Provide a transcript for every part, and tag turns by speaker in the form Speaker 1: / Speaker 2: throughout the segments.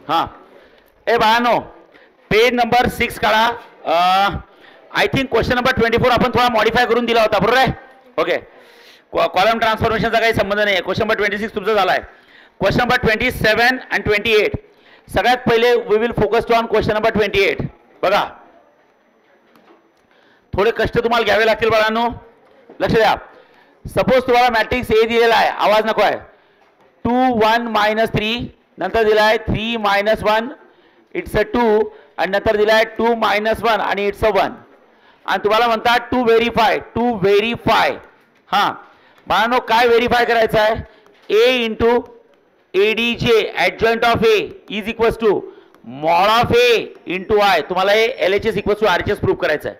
Speaker 1: हां ए बाळांनो page number 6 काढा. आय थिंक क्वेश्चन नंबर 24 आपण थोडा मॉडिफाय करून दिला होता बरोबर आहे. ओके कॉलम ट्रान्सफॉर्मेशनचा काही संबंध नाही आहे. क्वेश्चन नंबर 26 तुमचा झाला आहे. क्वेश्चन नंबर 27 आणि 28 सगळ्यात पहिले we will focus on question number 28. बघा थोडे कष्ट तुम्हाला घ्यावे लागतील बाळांनो. लक्ष द्या. सपोज तुम्हाला मॅट्रिक्स ए दिलेला आहे. आवाज नको आहे. 2 1 -3 नंतर दिला आहे 3 -1 इट्स अ 2 आणि नंतर दिला आहे 2 -1 आणि इट्स अ 1 आणि तुम्हाला म्हणतात टू व्हेरीफाय. हां बाळांनो काय व्हेरीफाय करायचं आहे. A into ADJ adjoint of A is equals to mod of A into I. तुम्हाला हे LHS equals to RHS prove करायचं आहे.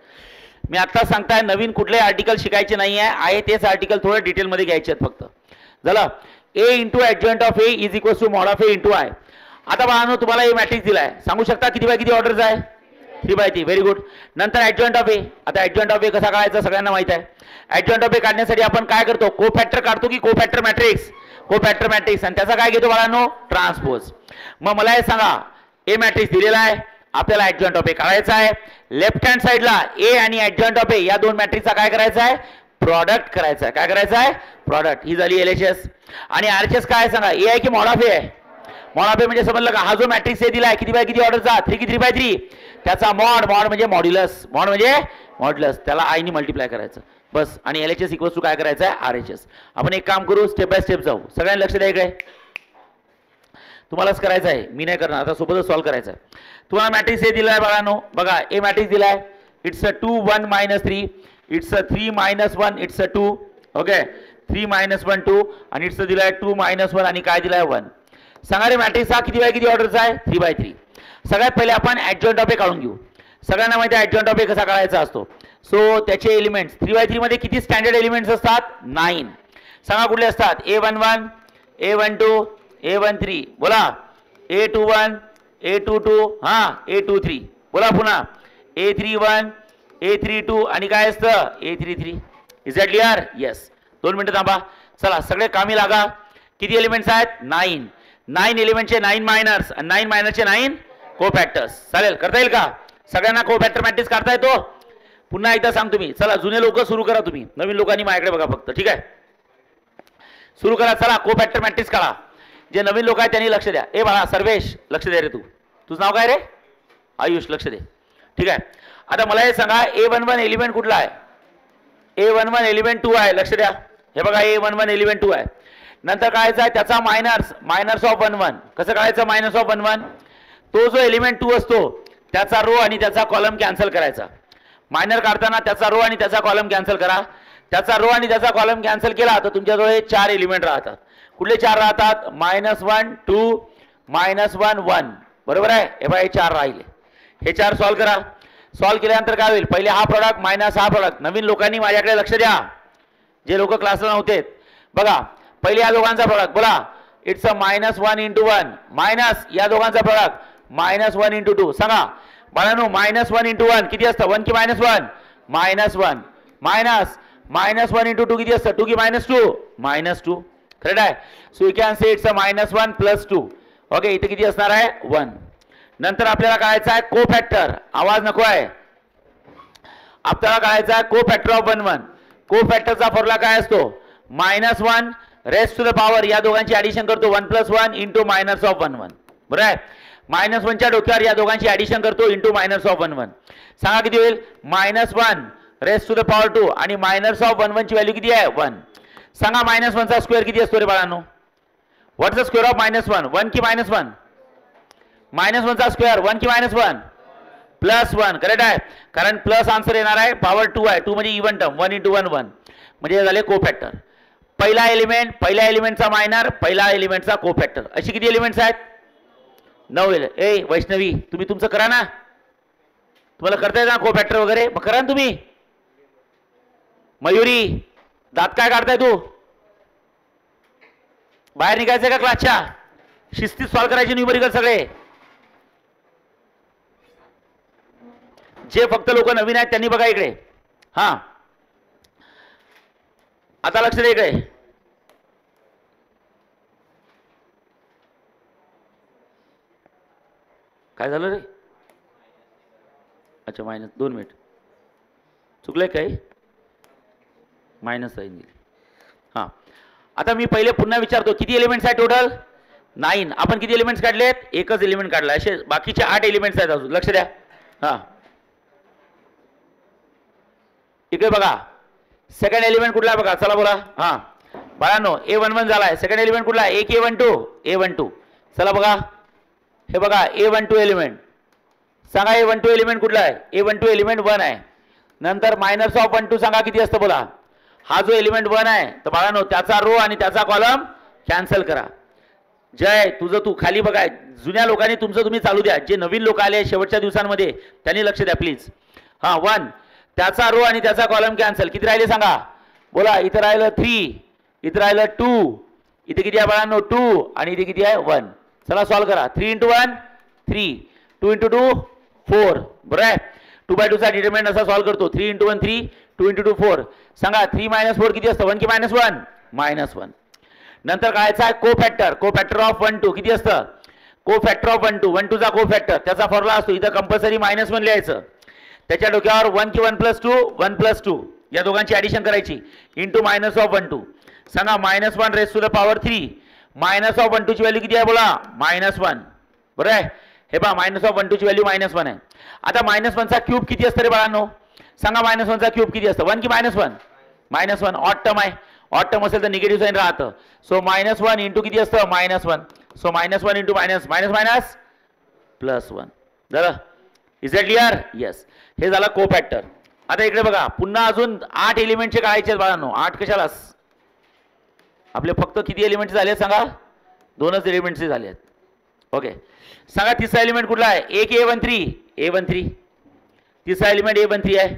Speaker 1: मी आत्ता सांगताय नवीन कुठले आर्टिकल शिकायचे नाही आहे तेच आर्टिकल थोडं डिटेलमध्ये घ्यायचे आहेत फक्त. झालं. A into adjoint of A is equals to mod of A into I. आता बाळांनो तुम्हाला ए मॅट्रिक्स दिला आहे. सांगू शकता किती बाय किती ऑर्डर्स आहे. 3/3. Very good. नंतर ॲडजॉइंट ऑफ ए. आता ॲडजॉइंट ऑफ ए कसा काढायचा सगळ्यांना माहिती आहे. ॲडजॉइंट ऑफ ए काढण्यासाठी आपण काय करतो कोफॅक्टर काढतो की कोफॅक्टर मॅट्रिक्स. कोफॅक्टर मॅट्रिक्स आणि त्याचा काय घेतो बाळांनो ट्रान्सपोज. मग मला हे सांगा ए मॅट्रिक्स दिलेला आहे आपल्याला ॲडजॉइंट ऑफ ए काढायचा आहे. लेफ्ट हँड साइडला ए आणि ॲडजॉइंट ऑफ ए या दोन मॅट्रिक्सचा काय करायचा आहे प्रॉडक्ट करायचा आहे. काय करायचं आहे प्रॉडक्ट. ही झाली LHS. आणि RHS काय सांगा ए आहे की मॉड ऑफ ए आहे. मॉड ऑफ ए म्हणजे समजलं का हा जो मॅट्रिक्स ए दिला आहे किती बाय किती ऑर्डरचा 3 की 3/3 त्याचा मॉड म्हणजे मॉड्युलस. मॉड म्हणजे मॉड्युलस त्याला आय नी मल्टिप्लाय करायचं बस. आणि LHS इक्वल्स टू काय करायचं आहे RHS. आपण एक काम करू स्टेप बाय स्टेप जाऊ. सगळ्यांनी लक्ष द्या इकडे. तुम्हालाच करायचं आहे मी नाही करणार. आता सोबतच सॉल्व्ह करायचं आहे. तुम्हाला मॅट्रिक्स ए दिला आहे बाळांनो. बघा ए मॅट्रिक्स दिला आहे. It's a 2 1 -3 it's a 3 -1 it's a 2. Okay 3 -1 2 आणि इट्स दिला आहे 2 -1 आणि काय दिला आहे 1. सांगा रे मॅट्रिक्स हा किती बाय किती ऑर्डरचा आहे 3/3. सगळ्यात पहिले आपण ॲडजॉइंट ऑफ ए काढून घेऊ. सगळ्यांना माहिती आहे ॲडजॉइंट ऑफ ए कसा काढायचा असतो. सो त्याचे एलिमेंट्स 3/3 मध्ये किती स्टँडर्ड एलिमेंट्स असतात 9. सांगा कुठले असतात A11 A12 A13 बोला A21 A22 हां A23 बोला पुन्हा A31 A32 आणि काय असतं A33. Is that clear. Yes. 2 मिनिटं थांबा. चला सगळे कामी लागा. किती एलिमेंट्स आहेत 9 एलिमेंटचे 9 मायनर्स आणि 9 मायनरचे 9 कोफॅक्टर्स. चालेल करता येईल का सगळ्यांना कोफॅक्टर मॅट्रिक्स काढता येतो. पुन्हा एकदा सांग तुम्ही. चला जुने लोक सुरू करा. तुम्ही नवीन लोकांनी माझ्याकडे बघा फक्त. ठीक आहे सुरू करा. चला कोफॅक्टर मॅट्रिक्स काढा. जे नवीन लोक आहेत त्यांनी लक्ष द्या. ए बाळा सर्वेश लक्ष दे रे. तुझं नाव काय रे आयुष. लक्ष दे. ठीक आहे. आता मला हे सांगा A11 एलिमेंट कुठला आहे. A11 एलिमेंट 2 आहे. लक्ष द्या. हे बघा A11 एलिमेंट 2 आहे. नंतर काढायचा आहे त्याचा मायनर्स ऑफ 1 1. कसं काढायचं मायनस ऑफ 1 1. तो जो एलिमेंट 2 असतो त्याचा रो आणि त्याचा कॉलम कॅन्सल करायचा. मायनर काढताना त्याचा रो आणि त्याचा कॉलम कॅन्सल करा. त्याचा रो आणि त्याचा कॉलम कॅन्सल केला तर तुमच्याजवळ 4 एलिमेंट राहतात. कुठले 4 राहतात -1 2 -1 1 बरोबर आहे. हे बघा हे 4 राहिले. हे 4 सॉल्व करा. सॉल्व केल्यानंतर काय होईल पहिले हा प्रॉडक्ट मायनस हा प्रॉडक्ट. नवीन लोकांनी माझ्याकडे लक्ष द्या जे लोक क्लासला नव्हते. बघा पहिले या दोघांचा प्रॉडक्ट बोला इट्स अ -1 × 1 मायनस या दोघांचा प्रॉडक्ट -1 × 2. सांगा बाळांनो -1 × 1 किती असतं 1 की -1 -1 मायनस -1 × 2 किती असतं 2 की -2 -2. करेक्ट आहे. So you can say it's a -1 + 2. Okay इथे किती असणार आहे 1. नंतर आपल्याला काढायचा आहे कोफॅक्टर. आवाज नको आहे. आपल्याला काढायचा आहे कोफॅक्टर ऑफ 1 1. कोफॅक्टरचा फॉर्म्युला काय असतो -1 रेस्ट टू द पॉवर या दोघांची ॲडिशन करतो 1 + 1 × मायनस ऑफ 1 1. बरं आहे. -1 च्या डोक्यावर या दोघांची ॲडिशन करतो × मायनस ऑफ 1 1. सांगा किती होईल -1 रेस्ट टू द पॉवर 2 आणि मायनस ऑफ 1 1 ची व्हॅल्यू किती आहे 1. सांगा -1 चा स्क्वेअर किती असतो रे बाळांनो. What is the square of -1 1 की -1 -1 चा स्क्वेअर 1 की -1 +1. करेक्ट आहे कारण प्लस आन्सर येणार आहे पॉवर 2 आहे. 2 म्हणजे इव्हन टर्म 1 × 1 1 म्हणजे झाले कोफॅक्टर. पहिला एलिमेंटचा मायनर पहिला एलिमेंटचा कोफॅक्टर. अशी किती एलिमेंट्स आहेत 9. ए वैष्णवी तुम्ही तुमचं करा ना. तुम्हाला करता येतं ना कोफॅक्टर वगैरे मग करा ना तुम्ही. मयुरी दात काय काढताय तू बाहेर निघायचंय का क्लासच्या. शिस्तीत सॉल्व करायचे न्यूमेरिकल सगळे. जे फक्त लोक नवीन आहेत त्यांनी बघा इकडे. हां आता लक्ष दे इकडे. काय झालं रे? अच्छा मायनस, 2 मिनिट चुकलंय काही, मायनस साईन दिली. हां आता मी पहिले पुन्हा विचारतो किती एलिमेंट्स आहे टोटल? 9. आपण किती एलिमेंट्स काढलेत? एकच एलिमेंट काढला. असे बाकीचे 8 एलिमेंट्स आहेत अजून. लक्ष द्या. हां इकडे बघा सेकंड एलिमेंट कुठला आहे बघा. चला बोला. हां बाळांनो A11 झाला आहे. सेकंड एलिमेंट कुठला आहे? एक A12. चला बघा हे बघा A12 एलिमेंट. सांगा A12 एलिमेंट कुठला आहे? A12 एलिमेंट 1 आहे. नंतर मायनस ऑफ 1 2 सांगा किती असतं बोला. हा जो एलिमेंट 1 आहे तर बाळांनो त्याचा रो आणि त्याचा कॉलम कॅन्सल करा. जय तुझं तू खाली बघा. जुन्या लोकांनी तुमचं तुम्ही चालू द्या. जे नवीन लोक आले शेवटच्या दिवसांमध्ये त्यांनी लक्ष द्या प्लीज. हां 1 त्याचा रो आणि त्याचा कॉलम कॅन्सल. किती राहिले सांगा बोला. इथं राहिलं 3, इथं राहिलं 2, इथे किती आहे बाळांनो 2 आणि इथे किती आहे 1. चला सॉल्व करा. 3 × 1 3, 2 × 2 4. बरं आहे. 2/2 चा डिटरमिनंट असा सॉल्व करतो. 3 × 1 3, 2 × 2 4. सांगा 3 - 4 किती असतं? 1 की -1? -1. नंतर काढायचा आहे कोफॅक्टर. कोफॅक्टर ऑफ 1 2 किती असतं? कोफॅक्टर ऑफ 1 2 1 2 चा कोफॅक्टर त्याचा फॉर्म्युला असतो. इथं कंपल्सरी -1 लिहायचं. त्याच्या डोक्यावर 1 की 1 + 2 1 + 2 या दोघांची ॲडिशन करायची इंटू मायनस ऑफ 1 2. सांगा -1 raise to the power 3. Minus of 1 2 ची व्हॅल्यू किती आहे बोला? -1. बरं आहे. हे पहा मायनस ऑफ 1 2 ची व्हॅल्यू -1 आहे. आता -1 चा क्यूब किती असतं रे बाळांनो? सांगा -1 चा क्यूब किती असतं? 1 की -1? -1. ऑड टर्म आहे. ऑड टर्म असेल तर निगेटिव्ह साईन राहतं. सो -1 इंटू किती असतं? -1. सो -1 इंटू मायनस मायनस +1 झालं. Is that clear? येस. हे झालं कोफॅक्टर. आता इकडे बघा पुन्हा अजून 8 एलिमेंटचे काढायचे आहेत बाळांनो. 8 कशाला? आपले फक्त किती एलिमेंट झाले सांगा? 2च एलिमेंटचे झाले आहेत. ओके सांगा तिसरा एलिमेंट कुठला आहे? एक A13. तिसरा एलिमेंट A13 आहे.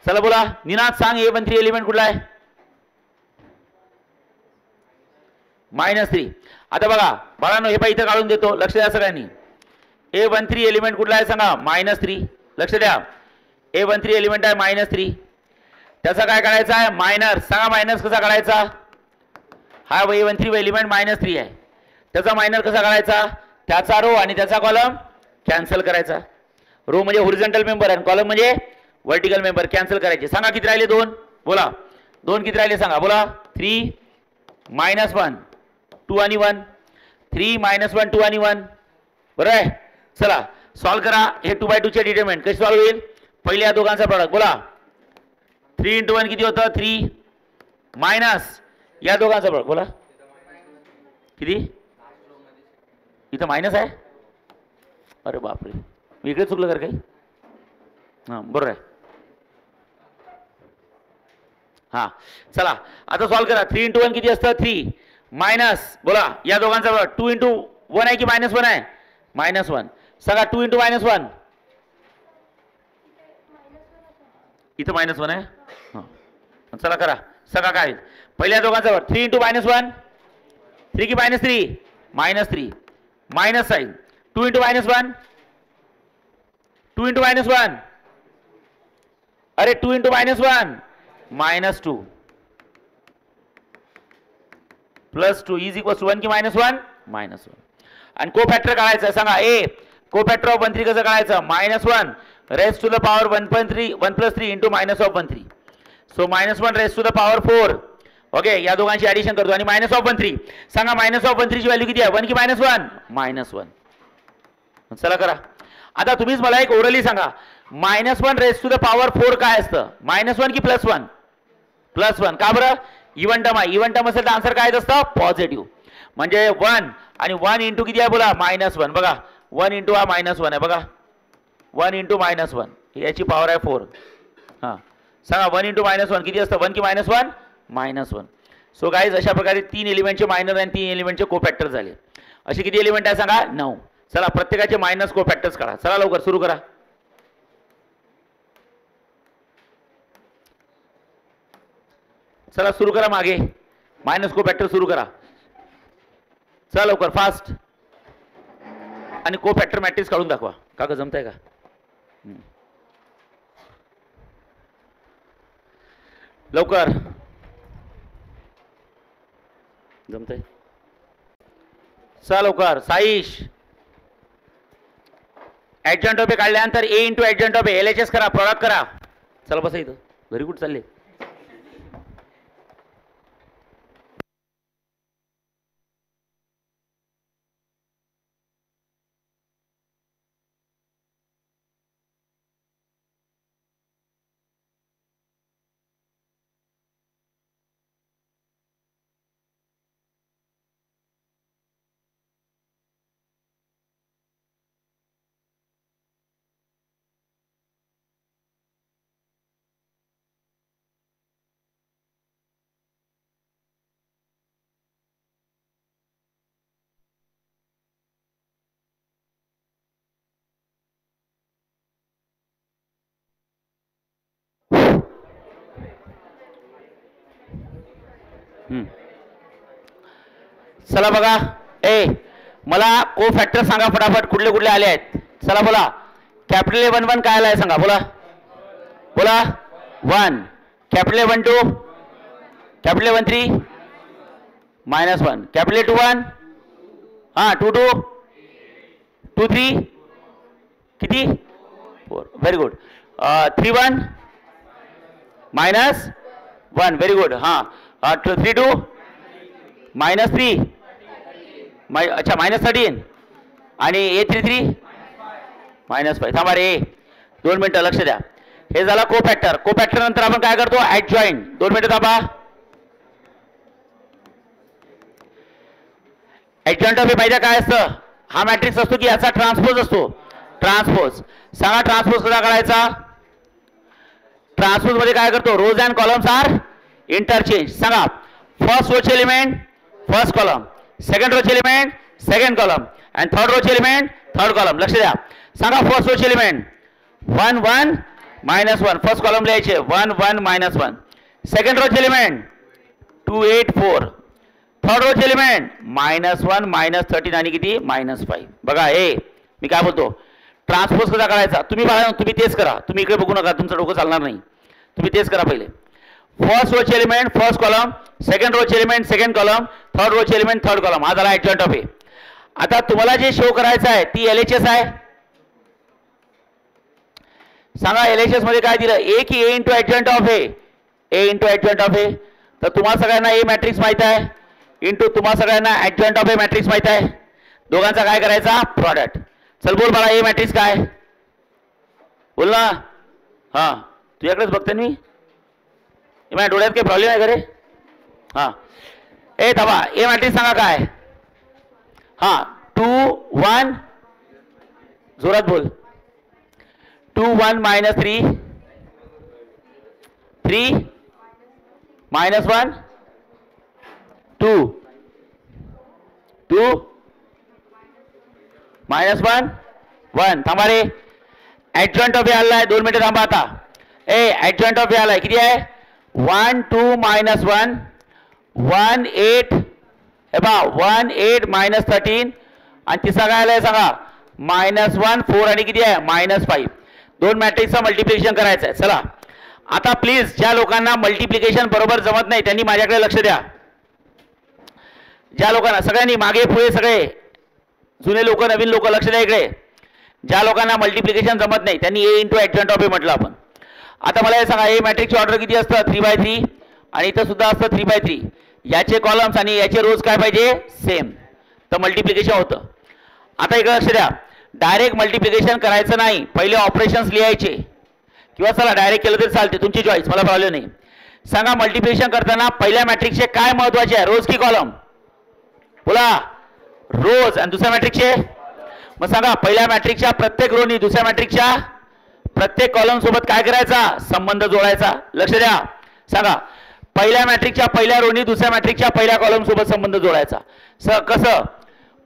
Speaker 1: चला बोला निनाद सांग A13 एलिमेंट कुठला आहे? -3. आता बघा बाळांनो हे इथं काढून देतो. लक्ष द्या सगळ्यांनी. A13 एलिमेंट कुठला आहे सांगा? -3. लक्ष द्या. A13 एलिमेंट आहे -3. त्याचा काय काढायचा आहे? मायनस. सांगा मायनस कसा काढायचा? हा A13 एलिमेंट -3 आहे. त्याचा मायनर कसा काढायचा? त्याचा रो आणि त्याचा कॉलम कॅन्सल करायचा. रो म्हणजे हॉरिझॉन्टल मेंबर आणि कॉलम म्हणजे व्हर्टिकल मेंबर कॅन्सल करायचे. सांगा किती राहिले? 2. बोला 2 किती राहिले सांगा बोला. 3 -1 2 आणि 1. 3 -1 2 आणि 1. बरं आहे. चला सॉल्व करा. हे 2/2 चे डिटरमिनंट कसे सॉल्व होईल? पहिले या दोघांचा प्रॉडक्ट बोला. 3 × 1 किती होतं? 3 मायनस या दोघांचा प्रॉडक्ट बोला किती? इथं मायनस आहे. अरे बापरे मी इकडे चुकलं कर काही. हां बरोबर आहे. हां चला आता सॉल्व करा. 3 × 1 किती असतं? 3 मायनस बोला या दोघांचा 2 × 1 आहे की -1 आहे? -1. सांगा 2 × -1. इथं -1 आहे. हां चला करा. सगळा काय पहिल्या दोघांचा 3 × -1 3 की -3? -3 मायनस साइन. 2 × -1 2 × -1 अरे 2 × -1 -2 +2 इज इक्वल टू 1 की -1? -1. आणि कोफॅक्टर काढायचं सांगा. ए कोफॅक्टर ऑफ 1 3 कसं काढायचं? -1 raise to the power 1.3 1 + 3 into minus of 1 3. So -1 raise to the power 4. Okay या दोघांची ॲडिशन करतो आणि मायनस ऑफ 1 3. सांगा मायनस ऑफ 1 3 ची व्हॅल्यू किती आहे? 1 की -1? -1. चला करा. आता तुम्हीच मला एक ओरली सांगा. -1 रेज टू द पॉवर 4 काय असतं? -1 की +1? +1. का बरं? इव्हन टर्म आहे. इव्हन टर्म असेल तर आन्सर काय असतं? पॉझिटिव्ह. म्हणजे 1 आणि 1 इंटू किती आहे बोला? -1. बघा 1 इंटू हा -1 आहे बघा. 1 इंटू -1 याची पॉवर आहे 4. हां सांगा 1 इंटू -1 किती असतं? 1 की -1? -1. सो गाईज अशा प्रकारे 3 एलिमेंटचे मायनर आणि 3 एलिमेंटचे कोफॅक्टर झाले. असे किती एलिमेंट आहे सांगा? 9. चला प्रत्येकाचे मायनस कोफॅक्टर्स काढा. चला लवकर सुरू करा. चला सुरू करा. मागे मायनस कोफॅक्टर सुरू करा. चला लवकर फास्ट. आणि कोफॅक्टर मॅट्रिक्स काढून दाखवा. का जमतंय का? लवकर जमतंय. चला लवकर. साईश ऍडजॉइंट ऑफ ए काढल्यानंतर A into adjoint of A LHS करा, प्रॉडक्ट करा. चला बसा इथं, घरी कुठं चालले. चला बघा, ए मला को फॅक्टर सांगा फटाफट, कुठले कुठले आले आहेत. चला बोला. कॅपिटल A 1 काय आलाय सांगा, बोला बोला. 1. Capital A 1 2, capital A 1 3 -1, capital A 2 1, हां 2 2 2 3 किती 4, व्हेरी गुड. 3 1 -1, very good. हां 3 2 -3, अच्छा -13 आणि A 3 3 -5. थांबा रे, 2 मिनिटं लक्ष द्या. हे झाला को फॅक्टर. को फॅक्टर नंतर आपण काय करतो, ऍडजॉइंट. 2 मिनिटं थांबा. ऍडजॉइंट ऑफ ए पाहिजे काय असतं, हा मॅट्रिक्स असतो की याचा ट्रान्सपोज असतो. ट्रान्सपोज सांगा, ट्रान्सपोज कसा करायचा. ट्रान्सपोज मध्ये काय करतो, रोज अँड कॉलम्स आर इंटरचेंज. सांगा, फर्स्ट रोचे एलिमेंट फर्स्ट कॉलम, सेकंड रोचे element second column and third रोचे एलिमेंट थर्ड कॉलम. लक्ष द्या. सांगा, फर्स्ट रोचे एलिमेंट 1 1 -1, फर्स्ट कॉलम लिहायचे 1 1 -1. सेकंड रोचे एलिमेंट 2 8 4, थर्ड रोचे एलिमेंट -1 -13 आणि किती -5. बघा हे मी काय बोलतो, ट्रान्सपोज कसा करायचा. तुम्ही बघा, तुम्ही तेच करा. तुम्ही इकडे बघू नका, तुमचं डोकं चालणार नाही. तुम्ही तेच करा पहिले. फर्स्ट रोचे एलिमेंट फर्स्ट कॉलम, सेकंड रोचे एलिमेंट सेकंड कॉलम, थर्ड रोचे एलिमेंट थर्ड कॉलम. हा झाला ऍडजॉइंट ऑफ ए. आता तुम्हाला जे शो करायचं आहे ती LHS आहे. सांगा LHS मध्ये काय दिलं, ए की A into adjoint of A. A into adjoint of A. तर तुम्हाला सगळ्यांना ए मॅट्रिक्स माहित आहे, इंटू तुम्हाला सगळ्यांना ऍडजॉइंट ऑफ ए मॅट्रिक्स माहित आहे. दोघांचा काय करायचा, प्रॉडक्ट. चल बोल मला, ए मॅट्रिक्स काय बोल ना. हां तुझ्याकडेच बघते मी, माझ्या डोळ्यात काही प्रॉब्लेम आहे का रे. हां ए थांबा, ए मॅट्रिक्स सांगा काय. हां 2 1, जोरात बोल. 2 1 -3 3 -1 2 2 -1 1. थांबा रे, ऍडजॉइंट ऑफ ए आलाय. 2 मिनिटं थांबा. आता ए ऍडजॉइंट ऑफ ए आलाय, किती आहे 1 2 -1 1 8, हे पहा 1 8 -13 आणि तिसरा काय आलाय सांगा -1 4 आणि किती आहे -5. 2 मॅट्रिक्सचं मल्टिप्लिकेशन करायचं आहे. चला आता प्लीज, ज्या लोकांना मल्टिप्लिकेशन बरोबर जमत नाही त्यांनी माझ्याकडे लक्ष द्या. ज्या लोकांना, सगळ्यांनी मागे पुढे सगळे जुने लोक नवीन लोक लक्ष द्या इकडे. ज्या लोकांना मल्टिप्लिकेशन जमत नाही त्यांनी ए इंटू ऍडजॉइंट ऑफ ए म्हटलं आपण. आता मला हे सांगा, ए मॅट्रिक्सची ऑर्डर किती असतं 3/3 आणि इथं सुद्धा असतं 3/3. याचे कॉलम्स आणि याचे रोज काय पाहिजे सेम, तर मल्टिप्लिकेशन होतं. आता इकडे लक्ष द्या, डायरेक्ट मल्टिप्लिकेशन करायचं नाही, पहिले ऑपरेशन्स लिहायचे किंवा चला डायरेक्ट केलं तरी चालते, तुमची चॉईस, मला प्रॉब्लेम नाही. सांगा मल्टिप्लिकेशन करताना पहिल्या मॅट्रिक्सचे काय महत्वाचे आहे, रोज की कॉलम. बोला रोज. आणि दुसऱ्या मॅट्रिक्सचे, मग सांगा पहिल्या मॅट्रिक्सच्या प्रत्येक रोनी दुसऱ्या मॅट्रिक्सच्या प्रत्येक कॉलम सोबत काय करायचा, संबंध जोडायचा. लक्ष द्या. सांगा पहिल्या मॅट्रिक्सच्या पहिल्या रोनी दुसऱ्या मॅट्रिक्सच्या पहिल्या कॉलम सोबत संबंध जोडायचा. कसं,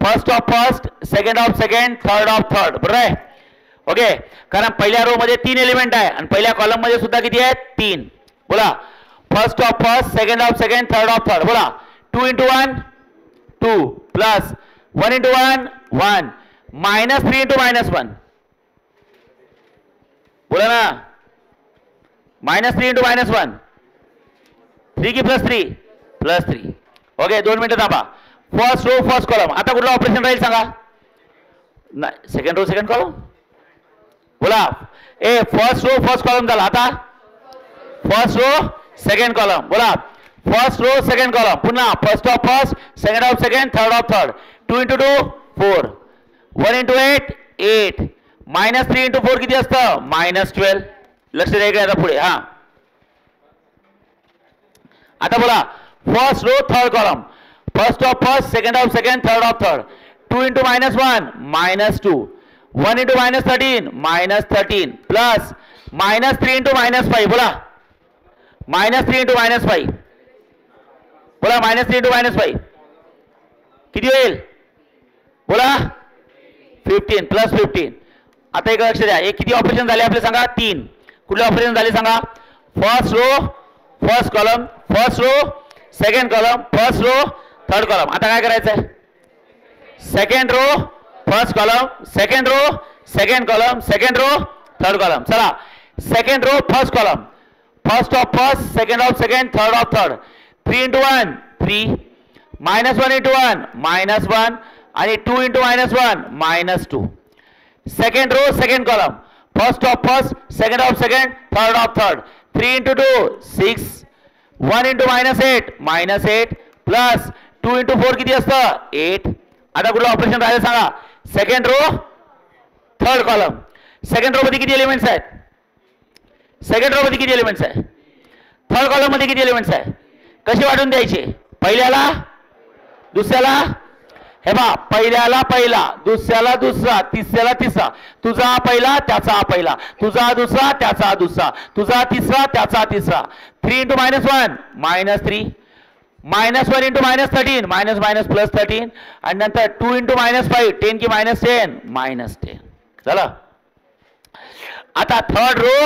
Speaker 1: first of first, second of second, third of third. बरोबर आहे. ओके, कारण पहिल्या रो मध्ये 3 एलिमेंट आहे आणि पहिल्या कॉलम मध्ये सुद्धा किती आहेत 3. बोला first of first, second of second, third of third. बोला 2 × 1 2 प्लस 1 × 1 1 -3 × -1. बोला ना, -3 × -1 3 की +3 +3. ओके 2 मिनिटं थांबा. First row first column. आता कुठलं ऑपरेशन राहील सांगा. नाही, सेकंड रो सेकंड कॉलम. बोला ए फर्स्ट रो फर्स्ट कॉलम झाला. आता फर्स्ट रो सेकंड कॉलम. बोला फर्स्ट रो सेकंड कॉलम. पुन्हा first of first, second of second, third of third. 2 × 2 4, 1 × 8 8, -3 × 4 किती असतं -12. लक्ष द्यायचं आता पुढे. हा आता बोला first row third column, first of first, second of second, third of third. 2 × -1 -2, 1 × -13 -13 plus -3 × -5. बोला -3 × -5. बोला -3 × -5 किती होईल. बोला 15 प्लस 15. आता एक लक्ष द्या, एक किती ऑपरेशन झाले आपले सांगा. 3. कुठले ऑपरेशन झाले सांगा. First row first column, first row second column, first row third column. आता काय करायचं आहे. Second row first column, second row second column, second row third column. चला second row first column, first of first, second of second, third of third. 3 × 1 3, -1 × 1 -1 आणि 2 × -1 -2. Second row second column, first of first, second of second, third of third. 3 × 2 6, 1 × -8 -8 plus 2 × 4 किती असतं 8. आता कुठलं operation राहिलं सांगा. Second row third column. Second row मध्ये किती elements आहेत. सेकंड रो मध्ये किती एलिमेंट्स आहे. थर्ड कॉलम मध्ये किती एलिमेंट्स आहे. कसे वाटून द्यायचे. पहिल्याला दुसऱ्याला. हे बा पहिल्याला पहिला, दुसऱ्याला दुसरा, तिसऱ्याला तिसरा. तुझा पहिला त्याचा पहिला, तुझा दुसरा त्याचा दुसरा, तुझा तिसरा त्याचा तिसरा. 3 × -1 -3, -1 × -13 -+ 13 आणि नंतर 2 × -5 10 की -10 -10. चला आता third row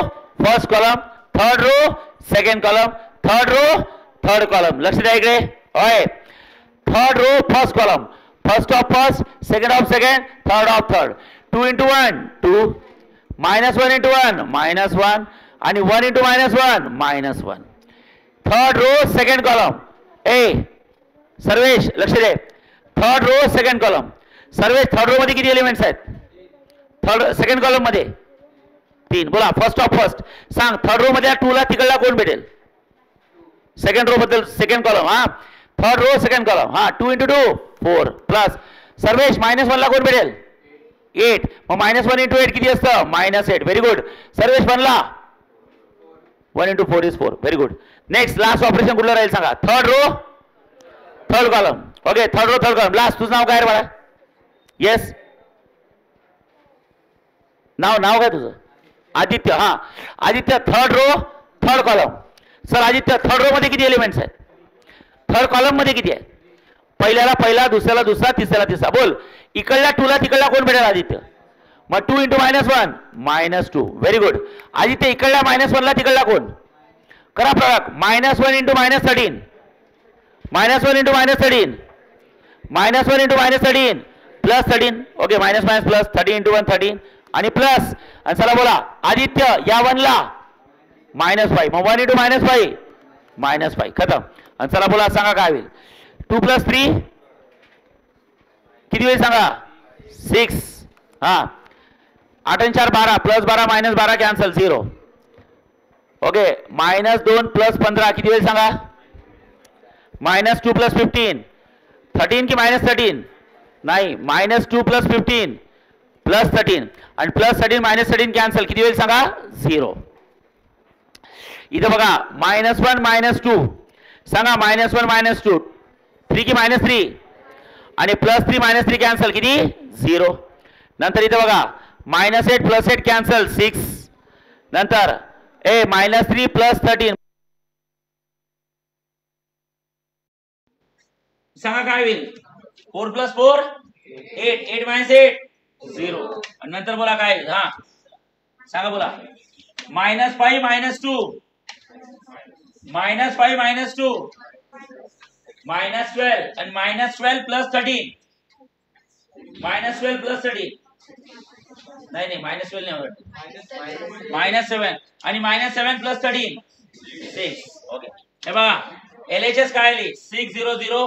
Speaker 1: first column, third row second column, third row third column. लक्ष द्या इकडे. होय third row first column, first of first, second of second, third of third. 2 × 1 2, -1 × 1 -1 आणि 1 × -1 -1. Third row second column. ए सर्वेश लक्ष दे. Third row second column. Sarvesh third row मध्ये किती एलिमेंट्स आहेत. थर्ड सेकंड कॉलम मध्ये 3. बोला फर्स्ट ऑफ फर्स्ट सांग. थर्ड रो मध्ये 2 ला तिकडला कोण भेटेल. सेकंड रो बद्दल सेकंड कॉलम. हा थर्ड रो सेकंड कॉलम. हा 2 × 2 4 प्लस सर्वेश -1 ला कोण भेटेल 8. मग -1 × 8 किती असतं -8. Very good. सर्वेश 1 ला 1 × 4 is 4. Very good. Next last operation कुठलं राहील सांगा. Third row third column. Okay third row third column. Last तुझं नाव काय रे बाळा. येस नाव काय तुझं. आदित्य. हा Aditya third row third column. Sir Aditya third row मध्ये किती एलिमेंट्स आहेत. थर्ड कॉलम मध्ये किती आहेत. पहिल्याला पहिला, दुसऱ्याला दुसरा, तिसऱ्याला तिसरा. बोल इकडल्या 2 ला तिकडला कोण भेटेल आदित्य. मग 2 × -1 -2. Very good. आदित्य इकडल्या -1 ला तिकडला कोण. करा प्रयोग. -1 × -13, -1 × -13, -1 × -13 प्लस 13. ओके मायनस प्लस 13 × 1 13 आणि प्लस. आणि चला बोला आदित्य या 1 ला -5. मग 1 × -5 खतम. आणि चला बोला सांगा काय होईल. 2 + 3 किती होईल सांगा 6. हा 8 × 4 12 प्लस 12 मायनस 12 कॅन्सल 0. ओके -2 + 15 किती होईल सांगा. -2 + 15 13 की -13 नाही. -2 + 15 + 13 आणि +13 -13 कॅन्सल किती होईल सांगा 0. इथं बघा -1 -2 सांगा. -1 -2 3 की -3 आणि +3 -3 कॅन्सल किती 0. नंतर इथं बघा -8 + 8 कॅन्सल 6. नंतर -3 + 13 सांगा काय होईल. 4 + 4 8 8 - 8 0. आणि नंतर बोला काय. हा सांगा बोला -5 - 2 -5 - 2 -12 आणि -12 + 13 -12 + 13 नाही -12 नाही होत. -7 आणि -7 + 13 6. ओके हे बघा LHS काय आली 6 0 0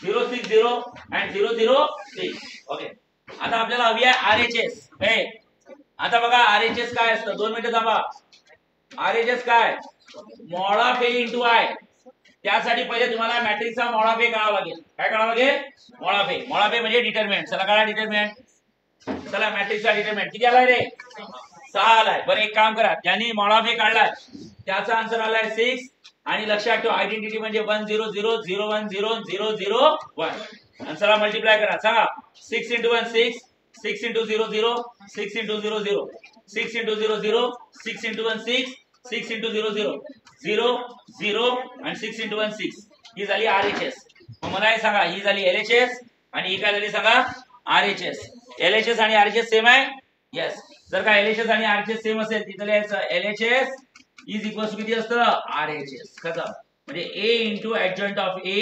Speaker 1: 0 6 0 and 0 0 6. ओके आता आपल्याला हवी आहे RHS. आता बघा RHS काय असतं, 2 मिनिटं थांबा. RHS काय, mod of A into I. त्यासाठी पहिले तुम्हाला मॅट्रिक्सचा मॉड ऑफ A काढावा लागेल. काय काढावं लागेल, mod of A. Mod of A म्हणजे डिटरमिनंट. चला काढा डिटरमिनंट. चला मॅट्रिक्सचा डिटरमिनंट किती आलाय रे, 6 आलाय. बरं एक काम करा, ज्यांनी मॉड ऑफ A काढलाय त्याचा आन्सर आलाय 6. आणि लक्षात ठेवा आयडेंटिटी म्हणजे 1 0 0 0 1 0 0 0 1. आणि चला मल्टिप्लाय करा. सांगा 6 into 1 6, 6 into 0 0, 6 into 0 0, 6 into 0 0, 6 into 1 6, 6 into 0 0, 0 0 आणि 6 into 1 6. ही झाली RHS. मग मला हे सांगा, ही झाली LHS आणि ही काय झाली सांगा, RHS. LHS आणि RHS सेम आहे. येस. जर का LHS आणि RHS सेम असेल तिथे लिहायचं LHS इज इक्वल टू किती असतं, RHS. कसं म्हणजे A into adjoint of A.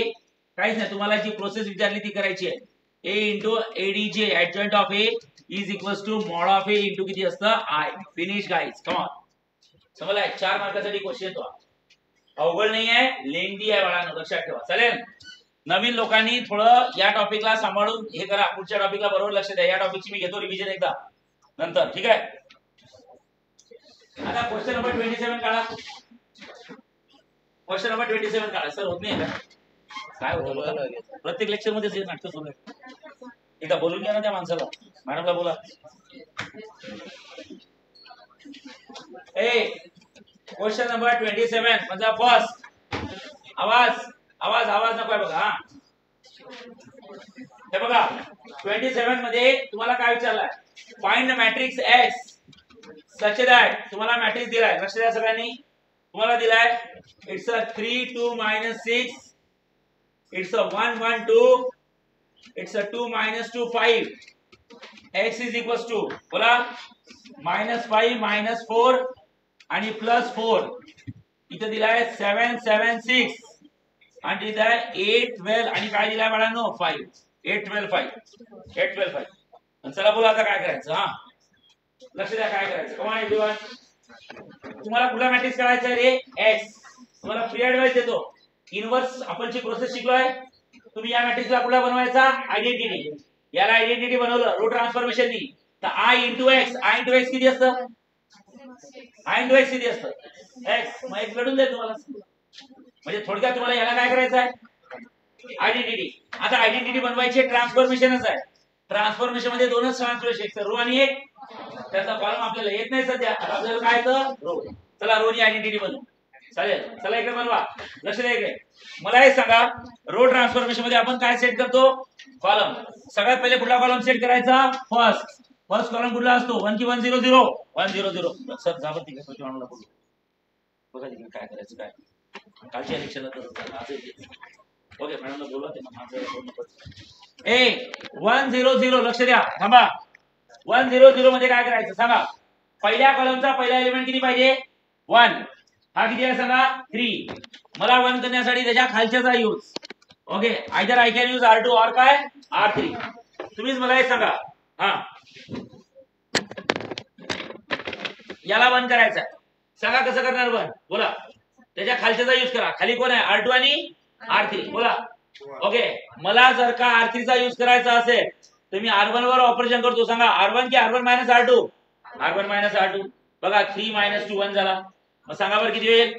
Speaker 1: काहीच नाही, तुम्हाला जी प्रोसेस विचारली ती करायची आहे. A into ADJ adjoint of A is equal to mod of A into किती असतं, I. Finish guys. Come on. समजलाय. 4 मार्कासाठी क्वेश्चन तो अवघड नाही आहे, लेंदी आहे बाळांनो, लक्षात ठेवा. चालेल. नवीन लोकांनी थोडं या टॉपिकला सांभाळून हे करा. पुढच्या टॉपिकला बरोबर लक्ष द्या. या टॉपिकची मी घेतो रिव्हिजन एकदा नंतर, ठीक आहे. आता क्वेश्चन नंबर 27 काढा. क्वेश्चन नंबर 27 काढा. सर होत नाही का, काय होतं प्रत्येक लेक्चर मध्ये हे नाटक सुरू आहे. एकदा बोलून घ्या ना त्या माणसाला, मॅडमला बोला. क्वेश्चन नंबर 27 म्हणजे फर्स्ट. आवाज नको आहे बघा. हे बघा 27 मध्ये तुम्हाला काय विचारलंय, find the matrix X such that तुम्हाला मॅट्रिक्स दिलाय. लक्ष द्या सगळ्यांनी. तुम्हाला दिलाय it's a 3 2 -6, it's a 1 1 2, it's a 2 -2 5. X is equal to बोला -5 -4 आणि +4. इथे दिलाय 7 7 6 आणि तिथे आहे 8 12 आणि काय दिलाय बाळांनो 5. 8 12 5, 8 12 5. चला बोला आता काय करायचं. हा लक्ष द्या काय करायचं. कमान एव्हरीवन. तुम्हाला कुठला मॅट्रिक्स काढायचा रे, X. तुम्हाला फ्री ऍडवाइस देतो. इनव्हर्स आपण जी प्रोसेस शिकलोय, तुम्ही या मॅट्रिक्सला कुठला बनवायचा, आयडेंटिटी. याला आयडेंटिटी बनवलं रो ट्रान्सफॉर्मेशननी तर I into X किती असतं, I into X किती असतं, X. मग X घडून देईल तुम्हाला. म्हणजे थोडक्यात तुम्हाला याला काय करायचं आहे, आयडेंटिटी. आता आयडेंटिटी बनवायची ट्रान्सफॉर्मेशनच आहे. ट्रान्सफॉर्मेशन मध्ये दोनच ट्रान्सफॉर्मेशन, एक रो आणि एक. त्याचा कॉलम आपल्याला येत नाही सध्या. आपल्याला काय येतं, रो. चला रोची आयडेंटिटी बनवू. चालेल. चला इकडे बनवा. लक्ष द्या इकडे. मला हे सांगा रो ट्रान्सफॉर्मेशन मध्ये आपण काय सेट करतो, कॉलम. सगळ्यात पहिले कुठला कॉलम सेट करायचा, फर्स्ट कॉलम कुठला असतो, 1 की 1 0 0 1 0 0. सर जाबत ठीक आहे, मला बोलू बघा तिकडे काय करायचं. काय कालच्या लेक्चरला तर ओके मॅडमला बोलवा ते माझं. 1 0 0 लक्ष द्या. थांबा. 1 0 0 मध्ये काय करायचं सांगा. पहिल्या कॉलमचा पहिला एलिमेंट किती पाहिजे, 1. हा किती आहे सांगा, 3. मला 1 करण्यासाठी त्याच्या खालच्याचा use. Okay either I can use R2 और काय R3. तुम्हीच मला हे सांगा. हा याला 1 करायचं आहे. सांगा कसं करणार 1, बोला. त्याच्या खालच्याचा यूज करा. खाली कोण आहे, R2 आणि R3. बोला. ओके मला जर का R3 चा यूज करायचा असेल तर मी R1 वर ऑपरेशन करतो. सांगा R1 की R1 - R2, R1 - R2. बघा 3 - 2 1 झाला. मग सांगा बरं किती होईल.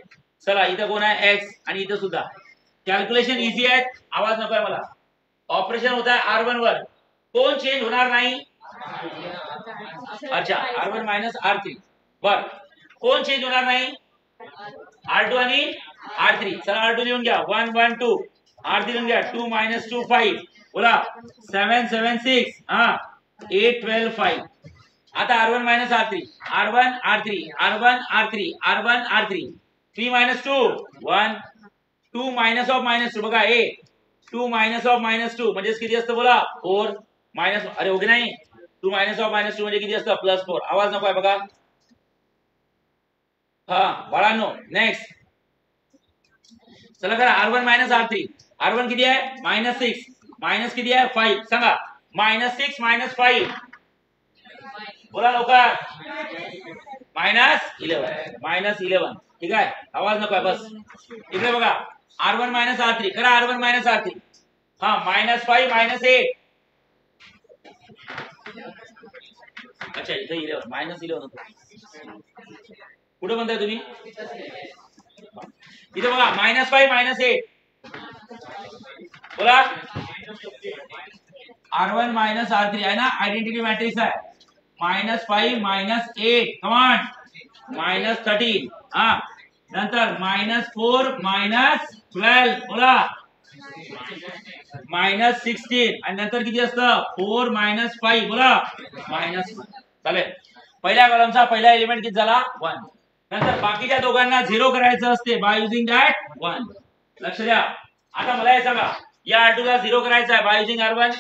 Speaker 1: चला इथं कोण आहे, X. आणि इथं सुद्धा कॅल्क्युलेशन इझी आहे. आवाज नको आहे मला. ऑपरेशन होत आहे R1 वर. कोण चेंज होणार नाही, अच्छा R1 - R3. बर कोण चेंज होणार नाही, R2 आणि R3. चला R2 लिहून घ्या, 1 1 2. R3 लिहून घ्या, 2 - 2 5. बोला 7 7 6 हा 8 12 5. आता R1 - R3, R1 R3, R1 R3, R1 R3. 3 - 2 1. 2 - of -2 बघा 2 - of -2 म्हणजे किती असतं बोला 4. अरे ओके नाही 2 - of -2 म्हणजे किती असतं +4. आवाज नको आहे बघा. हा बाळांनो नेक्स्ट. चला करा R1 - R3. R1 किती आहे -6, मायनस किती आहे 5. सांगा -6 - 5 बोला लवकर. -11. ठीक आहे आवाज नको आहे बस. इकडे बघा R1 - R3 करा. R1 - R3 हा -5 - 8. अच्छा इथे 11 -11 होतं. कुठे म्हणताय तुम्ही? इथे बघा -5 -8 बोला. R1 R3 आहे ना, आयडेंटिटी मॅट्रिक्स आहे. -5 -8 कमान -13 हा. नंतर -4 -12 बोला. -16 आणि नंतर किती असतं 4 -5 बोला -1. चालेल. पहिल्या कॉलमचा पहिला एलिमेंट किती झाला 1. नंतर बाकीच्या दोघांना 0 करायचं असते बाय युजिंग दॅट 1. लक्ष द्या. आता मला हे सांगा, या R2 ला 0 करायचा आहे बाय युजिंग R1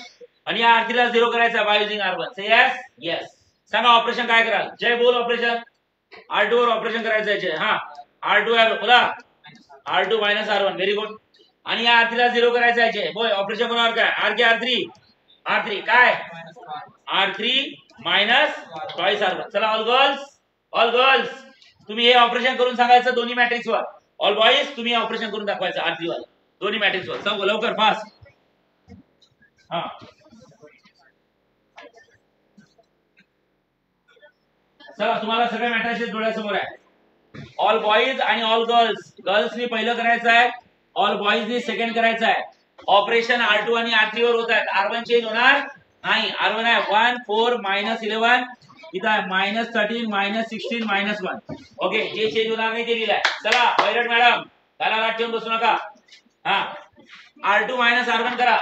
Speaker 1: आणि या R3 ला 0 करायचा आहे by using R1. Say yes yes. सांगा ऑपरेशन काय कराल? जय बोल. ऑपरेशन R2 वर ऑपरेशन करायचं आहे. हा R2 आहे बोला. R2 -R1 very good. आणि या R3 ला 0 करायचं आहे. जय बोय ऑपरेशन कोणावर काय? R के R3 R3 काय R3 -2 R1. चला ऑल गर्ल्स तुम्ही हे ऑपरेशन करून सांगायचं दोन्ही मॅट्रिक्स वर. ऑल बॉईज तुम्ही हे ऑपरेशन करून दाखवायचं R3 वर दोन्ही मॅट्रिक्स वर. सांगू लवकर फास्ट. हा चला तुम्हाला सगळे मॅट्रिक्स डोळ्यासमोर आहे. ऑल बॉईज आणि ऑल गर्ल्स. गर्ल्सनी पहिलं करायचं आहे, ऑल बॉईजनी सेकंड करायचं आहे. ऑपरेशन R2 आणि R3 वर होत आहेत. R1 चेंज होणार नाही. R1 आहे 1 4 -11 इथं आहे -13 -16 -1. ओके जे चेंज होणार नाही ते लिहिलंय. चला वैरट मॅडम त्याला रात ठेवून बसू नका. हा R2 -R1 करा.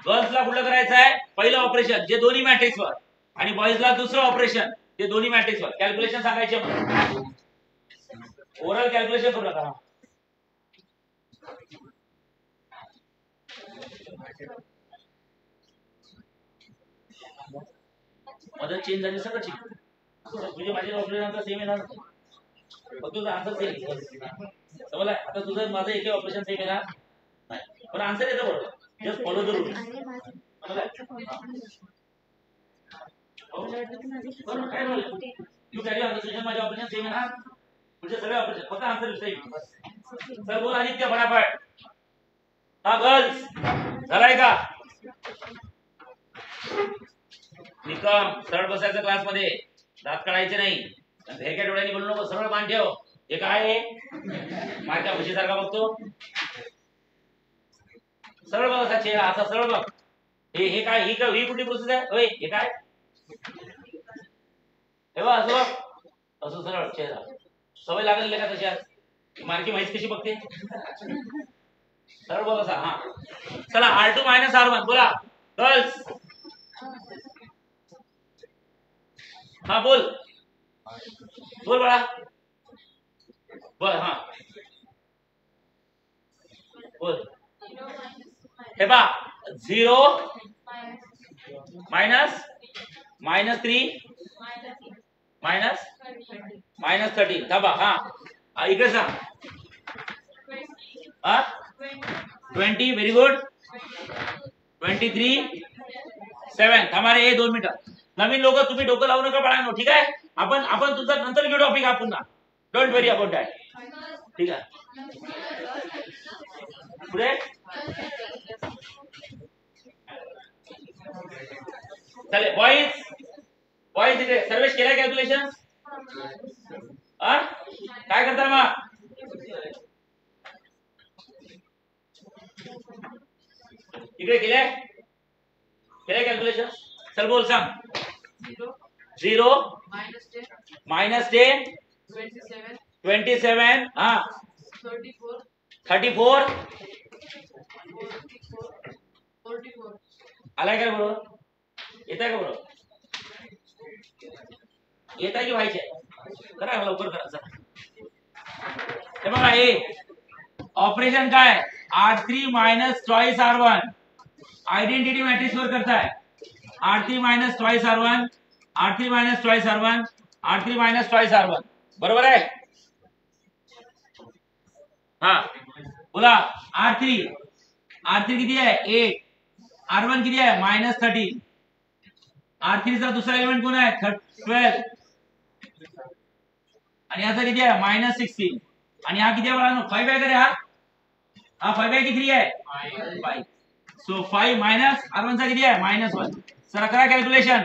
Speaker 1: गर्ल्सला कुठलं करायचं आहे? पहिलं ऑपरेशन जे दोन्ही मॅट्रिक्स वर आणि बॉईजला दुसरं ऑपरेशन ते दोन्ही मॅट्रिक्स वर. कॅल्क्युलेशन सांगायचे ओरल कॅल्क्युलेशन करू नका. मदत चेंज झाली सगळं चेंज म्हणजे माझ्या ऑपरेशनचा सेम येणार तुझं आन्सर सेम समजलं. आता तुझं माझं एक ऑपरेशन सेम येणार नाही पण आन्सर येतं बरोबर. Just follow the rule. काय you carry on the session. माझ्या ऑपरेशन सेम येणार म्हणजे सगळे ऑपरेशन फक्त आन्सर सेम. सर बोल आदित्य फटाफट. हा गर्ल्स झालाय का? निकम सरळ बसायचं क्लासमध्ये. दात काढायचे नाही. भेरक्या डोळ्यांनी बोलू नको. सरळ मान ठेव. हे काय आहे? माझ्या म्हशीसारखा बघतो. सरळ बघ असा चेहरा असा सरळ बघ. हे काय ही कुठली प्रोसेस आहे? होय हे काय? हे बघ असं बघ असं सरळ चेहरा. सवय लागलेली का तशा? मार्की म्हैस कशी बघते? सरळ बघ असा. हा चला R2 -R1 बोला गर्ल्स. हा बोल बोल बाळा बोल. हा बोल. हे बा 0 -3 -13 थांबा. हा इकडे सांग. हा 20 व्हेरी गुड. 23 7 थांबा रे 2 मिनिटं. नवीन लोक तुम्ही डोकं लावू नका बाळांनो. ठीक आहे. आपण तुझा नंतर घेऊ टॉपिक हा पुन्हा. Don't worry about that. ठीक आहे पुढे चले. बॉईज इथे सर्वेश केलाय कॅल्क्युलेशन? काय करता मग? इकडे केलंय कॅल्क्युलेशन? चल बोल सांग. 0 -10 27 हा 34 आलाय का बरोबर? येत आहे का बरोबर? येत आहे की व्हायचे? करा लवकर करा. हे बघा हे ऑपरेशन काय R3 -2 R1 आयडेंटिटी मॅट्रिक्स वर करताय. R3 -2 R1 R3 -2 R1 R3 -2 R1 बरोबर आहे. हा बोला. R3 किती आहे 8. R1 किती आहे -13. R3 चा दुसरा एलिमेंट कोण आहे 12 आणि याचा किती आहे -16 आणि हा किती आहे बाळांनो 5 आहे का? हा 5 आहे की 3 आहे 5. सो 5 R1 चा किती आहे -1. सर करा कॅल्क्युलेशन.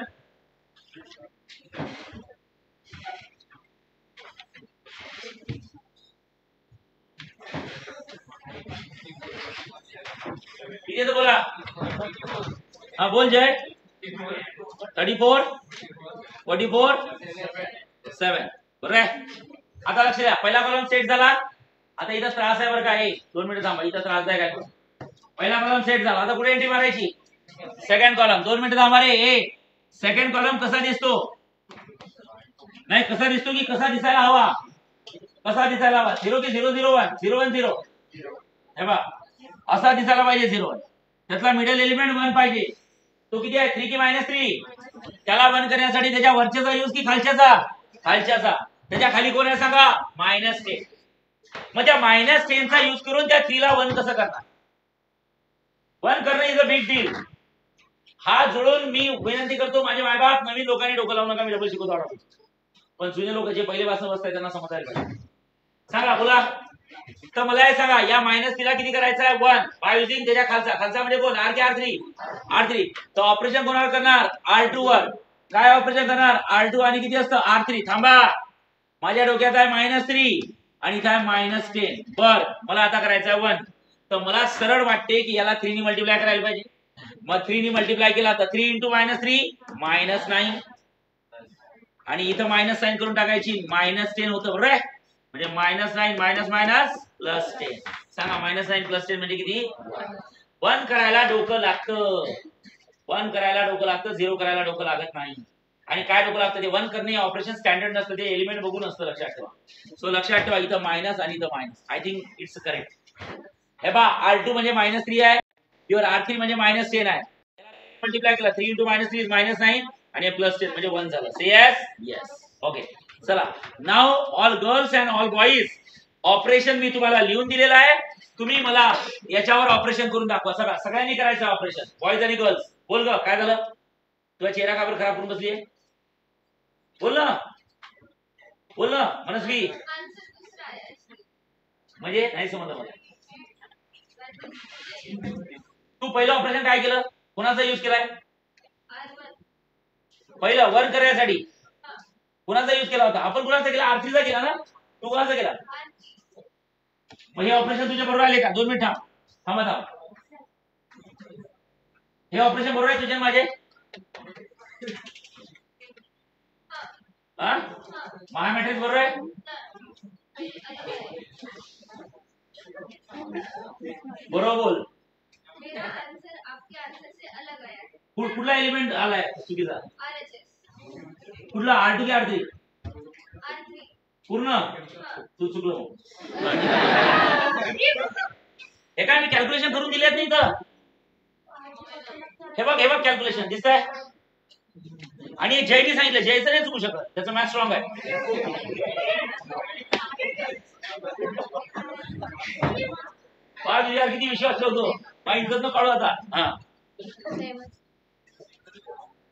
Speaker 1: किती येतं बोला. हा बोल जय. 34 44 7 बरोबर आहे. आता लक्ष द्या, पहिला कॉलम सेट झाला. आता इथं त्रास आहे बरं का. 2 मिनिटं थांबा, इथं त्रास आहे काय. पहिला कॉलम सेट झाला. आता कुठे एंट्री मारायची. Second column. 2 मिनिटं थांबा रे. सेकंड कॉलम कसा दिसतो. नाही कसा दिसतो की कसा दिसायला हवा. कसा दिसायला हवा. 0 की 0 0 1 0 1 0 हे बा असा दिसायला पाहिजे. 0 1 त्यातला मिडल एलिमेंट 1 पाहिजे. तो किती आहे. 3 की -3. त्याला 1 करण्यासाठी त्याच्या वरच्याचा यूज की खालच्याचा. खालच्याचा. त्याच्या खाली कोण आहे सांगा. -10. मग त्या -10 चा यूज करून त्या 3 ला 1 कसं करणार. 1 करणं इज अ बिग डील. हा जुळून मी विनंती करतो माझे मायबाप नवीन लोकांनी डोकं लावू नका. मी डबल शिकवतो. पण जुने लोक जे पहिले पासून बसतात त्यांना समजायला पाहिजे. सांगा बोला. तर मला हे सांगा या -3 किती करायचं आहे. 1 बाय युजिंग त्याच्या खालचा म्हणजे कोण. R की R3. R3. तर ऑपरेशन कोणावर करणार. R2 वर. काय ऑपरेशन करणार. R2 आणि किती असतं R3. थांबा माझ्या डोक्यात आहे -3 आणि काय -10. बर मला आता करायचं आहे 1. तर मला सरळ वाटते की याला 3 ने मल्टिप्लाय करायला पाहिजे. मग 3 ने मल्टिप्लाय केला तर 3 × -3 -9 आणि इथं मायनस साइन करून टाकायची. -10 होतं बरोबर आहे. म्हणजे -9 +10. सांगा -9 +10 म्हणजे किती. 1 करायला डोकं लागतं. 1 करायला डोकं लागतं. 0 करायला डोकं लागत नाही. आणि काय डोकं लागतं ते 1 करणे ऑपरेशन स्टँडर्ड नसतं. ते एलिमेंट बघून असतं. लक्षात ठेवा. सो लक्षात ठेवा इथं मायनस आणि इथं minus. I think it's correct. हे पहा R2 म्हणजे -3 आहे. युअर R3 म्हणजे -10 आहे. मल्टिप्लाय केला 3 × -3 is -9 आणि +10 म्हणजे 1 झालं. Say yes. यस. ओके चला. Now all girls and all boys operation मी तुम्हाला लिहून दिलेलं आहे. तुम्ही मला याच्यावर ऑपरेशन करून दाखवा. सगळ्यांनी करायचं ऑपरेशन. बॉईज आणि गर्ल्स. बोल ग काय झालं. तुझा चेहरा का बरं खराब करून बसली आहे. बोल ना. बोल ना मनस्वी. म्हणजे नाही समजलं मला. तू पहिलं ऑपरेशन काय केलं. कोणाचा यूज केलाय. पहिलं 1 करण्यासाठी कोणाचा यूज केला होता. आपण कोणाचा केला. R3 चा केला ना. तू कोणाचा केला. मग हे ऑपरेशन तुझ्या बरोबर आले का. 2 मिनिट थांबा. हे ऑपरेशन बरोबर आहे तुझ्या माझे. हा माझा मॅट्रिक्स बरोबर आहे. बरोबर बोल.
Speaker 2: मेरा आंसर आपके आंसर से अलग आया है.
Speaker 1: कुठला एलिमेंट आलाय चुकीचा.
Speaker 2: RHS.
Speaker 1: कुठला R2 की R3.
Speaker 2: R3.
Speaker 1: पूर्ण तू चुकलो. हे काय मी कॅल्क्युलेशन करून दिलेत नाही तर. हे बघ कॅल्क्युलेशन दिसतंय. आणि जयनी सांगितलं. जयचं नाही चुकू शकत. त्याचं मॅथ स्ट्रॉंग आहे. तुझ्यावर किती विश्वास ठेवतो. माझी इज्जत न काढू आता. हा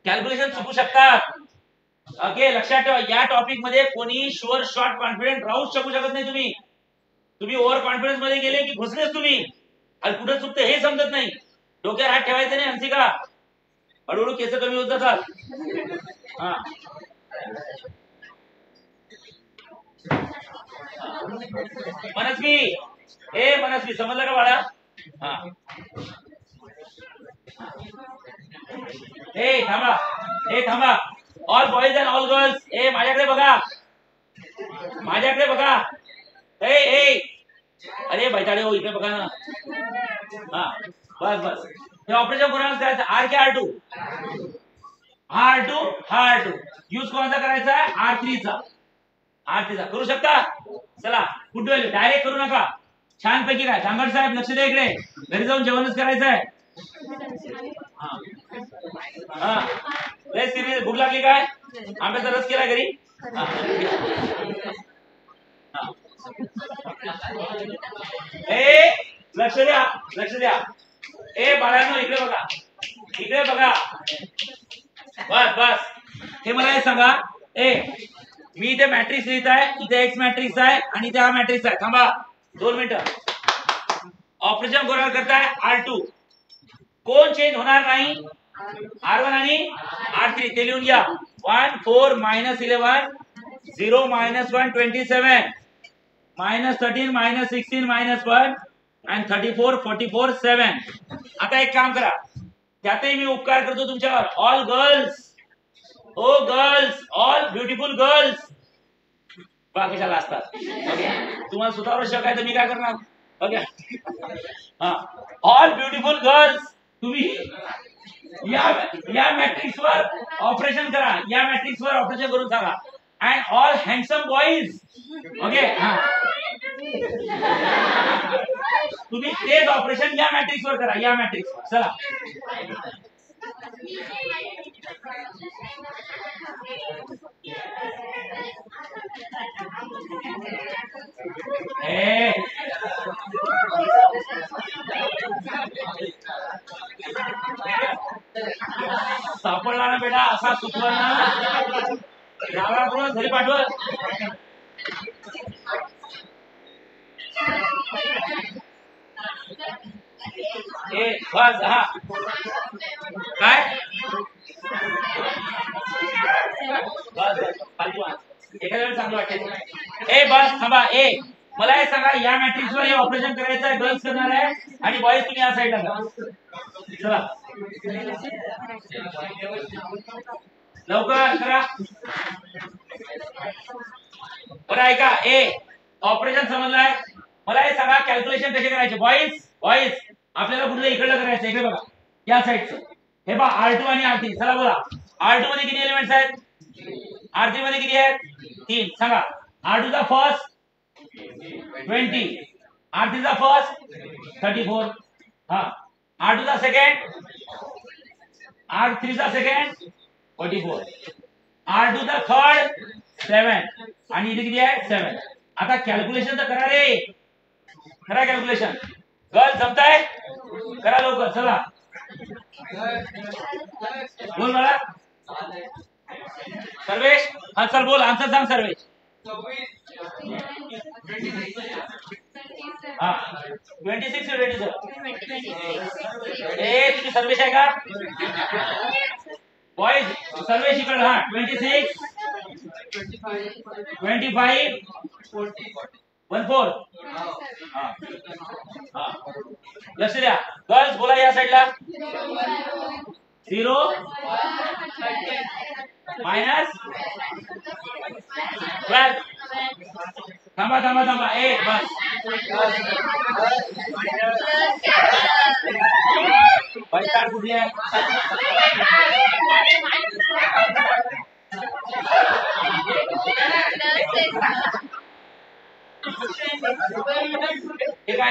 Speaker 1: कॅल्क्युलेशन चुकू शकतात. ओके लक्षात ठेवा. या टॉपिक मध्ये कोणी शुअर शॉर्ट कॉन्फिडंट राहू शकू शकत नाही. तुम्ही ओव्हर कॉन्फिडन्स मध्ये गेले की घुसलेच तुम्ही. आणि कुठे चुकतं हे समजत नाही. डोक्यावर हात ठेवायचं नाही. हंसिका हळूहळू केस कमी होत जातात. हा मनस्वी. मनस्वी समजलं का बाळा. हा थांबा. All boys and all girls माझ्याकडे बघा. माझ्याकडे बघा. अरे बैठाडे हो इकडे बघा ना. हा बस हे ऑपरेशन कोणाला करायचं. R की R2. R2 यूज कोणाचा करायचा आहे. R3 चा. करू शकता. चला कुठे व्हॅल्यू डायरेक्ट करू नका. छानपैकी काय सांगड साहेब लक्ष द्या इकडे. घरी जाऊन जेवणच करायचं आहे. सिरियस भूक लागली काय. आंब्याचा रस केला घरी. लक्ष द्या. बाळांनो इकडे बघा. बस हे मला हे सांगा. मी इथे मॅट्रिक्स लिहित आहे. इथे एक्स मॅट्रिक्स आहे आणि इथे हा मॅट्रिक्स आहे. थांबा 2 मिनिटं. ऑपरेशन कोणावर करताय. R2. कोण चेंज होणार नाही. R1 आणि R3 ते लिहून घ्या. 1 4 minus 11 0 minus 1 27 minus 13 minus 16 minus 1 and 34 44 7. आता एक काम करा, त्यातही मी उपकार करतो तुमच्यावर. ऑल गर्ल्स, ओ गर्ल्स, ऑल ब्युटिफुल गर्ल्स. बाकीच्या असतात. ओके, तुम्हाला स्वतःवर शक आहे तर मी काय करणार. ओके, हा, ऑल ब्युटिफुल गर्ल्स, तुम्ही या मॅट्रिक्स वर ऑपरेशन करा. या मॅट्रिक्स वर ऑपरेशन करून सांगा. And all handsome boys. Okay, हा, तुम्ही तेच ऑपरेशन या मॅट्रिक्स वर करा. या मॅट्रिक्स वर चला. सापडला ना बेटा, असा सुचवा ना, गावाकडून घरी पाठवत. बस. हा काय बस एखाद्या वेळेस चांगलं वाटते. बस थांबा. मला हे सांगा, या मॅट्रिक्स वर हे ऑपरेशन करायचं आहे. गर्ल्स करणार आहे आणि बॉईज तुम्ही या साईडला जा. चला लवकर करा. बरं ऐका, ऑपरेशन समजलाय. मला हे सांगा, कॅल्क्युलेशन कसे करायचे. बॉईज आपल्याला कुठलं इकडलं करायचं. इकडे बघा, या साईडचं. हे बघा, R2 आणि R3. चला बोला, R2 मध्ये किती एलिमेंट्स आहेत, R3 मध्ये किती आहेत, 3. सांगा. R2 चा फर्स्ट 20, R3 चा फर्स्ट 34. हा, R2 चा सेकंड, R3 चा सेकंड 44, R2 चा थर्ड 7 आणि इथे किती आहे 7. आता कॅल्क्युलेशन तर करा रे, करा कॅल्क्युलेशन. गर्ल जमताय, करा लवकर. चला बोल मला सर्वेश. हा सर बोल, आन्सर सांग सर्वेश. हा 26 or 27. तुम्ही सर्वेश आहे का बॉयज. सर्वेश इकडे. हा 26 25 14. लक्ष द्या. गर्ल्स बोला या साईडला. 0 मायनस 12. थांबा थांबा थांबा. बस पैसा कुठली आहे.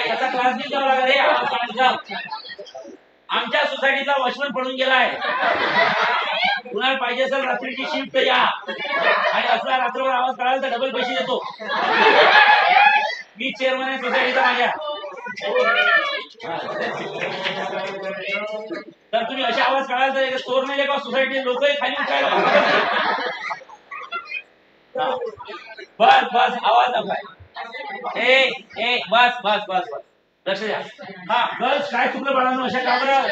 Speaker 1: याचा क्लास घेऊन जावं लागेल. आमच्या सोसायटीचा वॉचमन पडून गेलाय. कुणाला पाहिजे असेल रात्रीची शिफ्ट या, आणि असला रात्रभर आवाज काढाल तर डबल पैसे देतो. मी चेअरमन आहे सोसायटीचा माझ्या. तर तुम्ही असे आवाज काढाल तर स्टोर नाही का सोसायटी लोकही खाली उठायला. बस बस आवाज नका. बस बस बस बस लक्ष द्या. हा गर्ल्स काय चुकलं बाळांनो, अशा का बरं.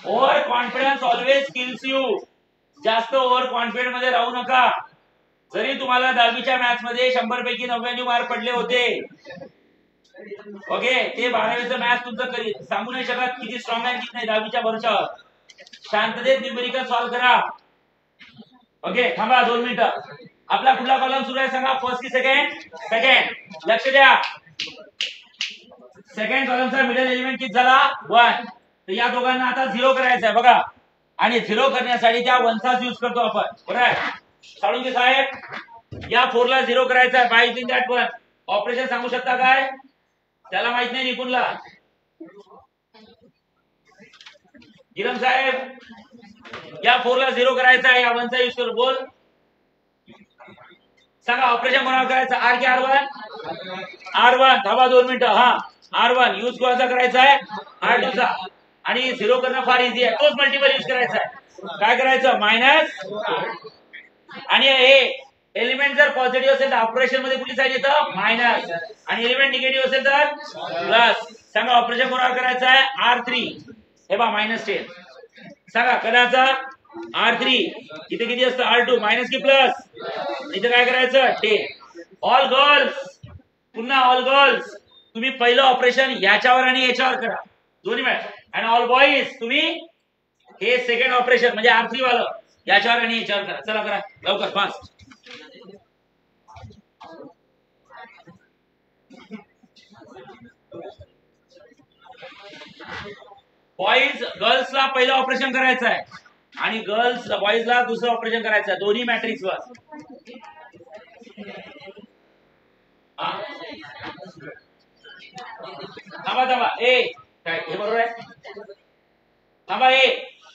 Speaker 1: Over confidence always kills you. जास्त ओव्हर कॉन्फिडन्स मध्ये राहू नका. जरी तुम्हाला 10वीच्या मॅथ्स मध्ये 100 पैकी 99 मार्क पडले होते, ओके, ते 12वीचं मॅथ्स तुमचं सांगू नाही शकत किती स्ट्रॉंग आहे किती नाही. 10वीच्या भरोशावर शांततेत न्यूमेरिकल सॉल्व्ह करा. ओके, थांबा 2 मिनिटं. आपला कुठला कॉलम सुरू आहे सांगा. फर्स्ट की सेकंड. सेकंड. लक्ष द्या. सेकंड कॉलमचा मिडल एलिमेंट किती झाला 1. तर या दोघांना आता 0 करायचं आहे बघा. आणि 0 करण्यासाठी त्या 1 चाच यूज करतो आपण. बरोबर आहे साळुंके साहेब. या 4 ला 0 करायचा आहे. By using that 1. ऑपरेशन सांगू शकता काय, त्याला माहित नाही निपुणला. गिरम साहेब, या 4 ला 0 करायचा आहे. या 1 चा यूज करू. बोल सांगा ऑपरेशन कोणावर करायचं. आर की R1. R1. थांबा 2 मिनिटं. हा R1 यूज कोणाचा करायचा आहे, R2 चा. आणि 0 करणं फार इझी आहे. तोच मल्टिपल यूज करायचा आहे. काय करायचं मायनस. आणि हे एलिमेंट जर पॉझिटिव्ह असेल तर ऑपरेशन मध्ये कुठली साईड येतं मायनस, आणि एलिमेंट निगेटिव्ह असेल तर प्लस. सांगा ऑपरेशन कोणावर करायचं आहे R3. हे बा -10. सांगा कणाचा R3 इथे किती असतं R2 मायनस की प्लस इथे काय करायचं 10. ऑल गर्ल्स पुन्हा ऑल गर्ल्स तुम्ही पहिलं ऑपरेशन याच्यावर आणि याच्यावर करा दोन्ही मिळेल आणि ऑल बॉईज तुम्ही हे सेकंड ऑपरेशन म्हणजे R3 वालं याच्यावर आणि याच्यावर करा. चला करा लवकर फास्ट. बॉईज गर्ल्सला पहिलं ऑपरेशन करायचं आहे आणि गर्ल्स बॉईजला दुसरं ऑपरेशन करायचं आहे दोन्ही मॅट्रिक्स वर. थांबा थांबा ए काय हे बरोबर आहे. थांबा ए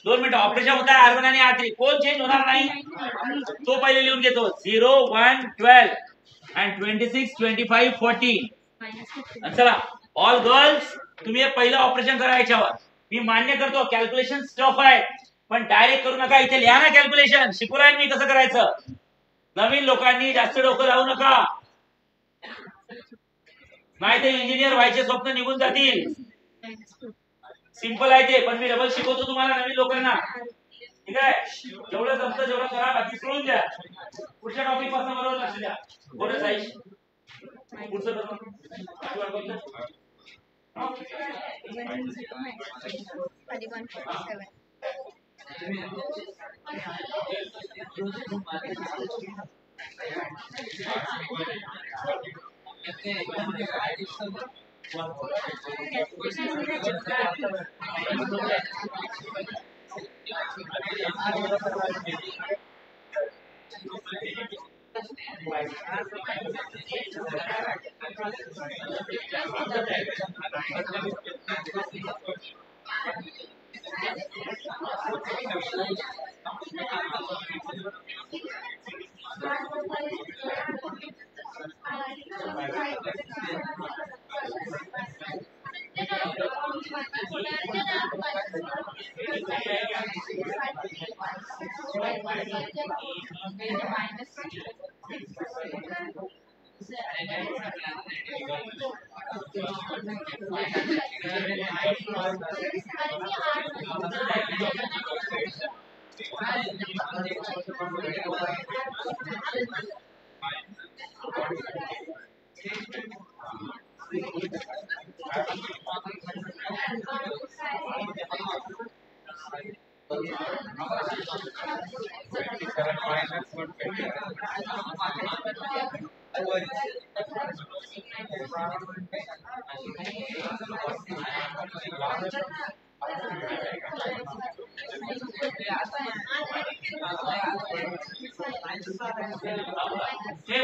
Speaker 1: 2 मिनिटं ऑपरेशन होत आहे R1 आणि R3 कोण चेंज होणार नाही तो पहिले लिहून घेतो 0 1 12 and 26 25 40. चला ऑल गर्ल्स तुम्ही हे पहिलं ऑपरेशन करा याच्यावर. मी मान्य करतो कॅल्क्युलेशन स्टफ आहे पण डायरेक्ट करू नका इथे लिहा ना कॅल्क्युलेशन शिकवलंय मी कसं करायचं. नवीन लोकांनी जास्त डोकं लावू नका नाही ते इंजिनियर व्हायचे स्वप्न निघून जातील. सिंपल आहे ते पण मी डबल शिकवतो तुम्हाला नवीन लोकांना ठीक आहे. जेवढं जमतं जेवढं करा बाकी सोडून द्या. पुढच्या टॉपिक पासून बरोबर लक्ष द्या. बोला साईश पुढचं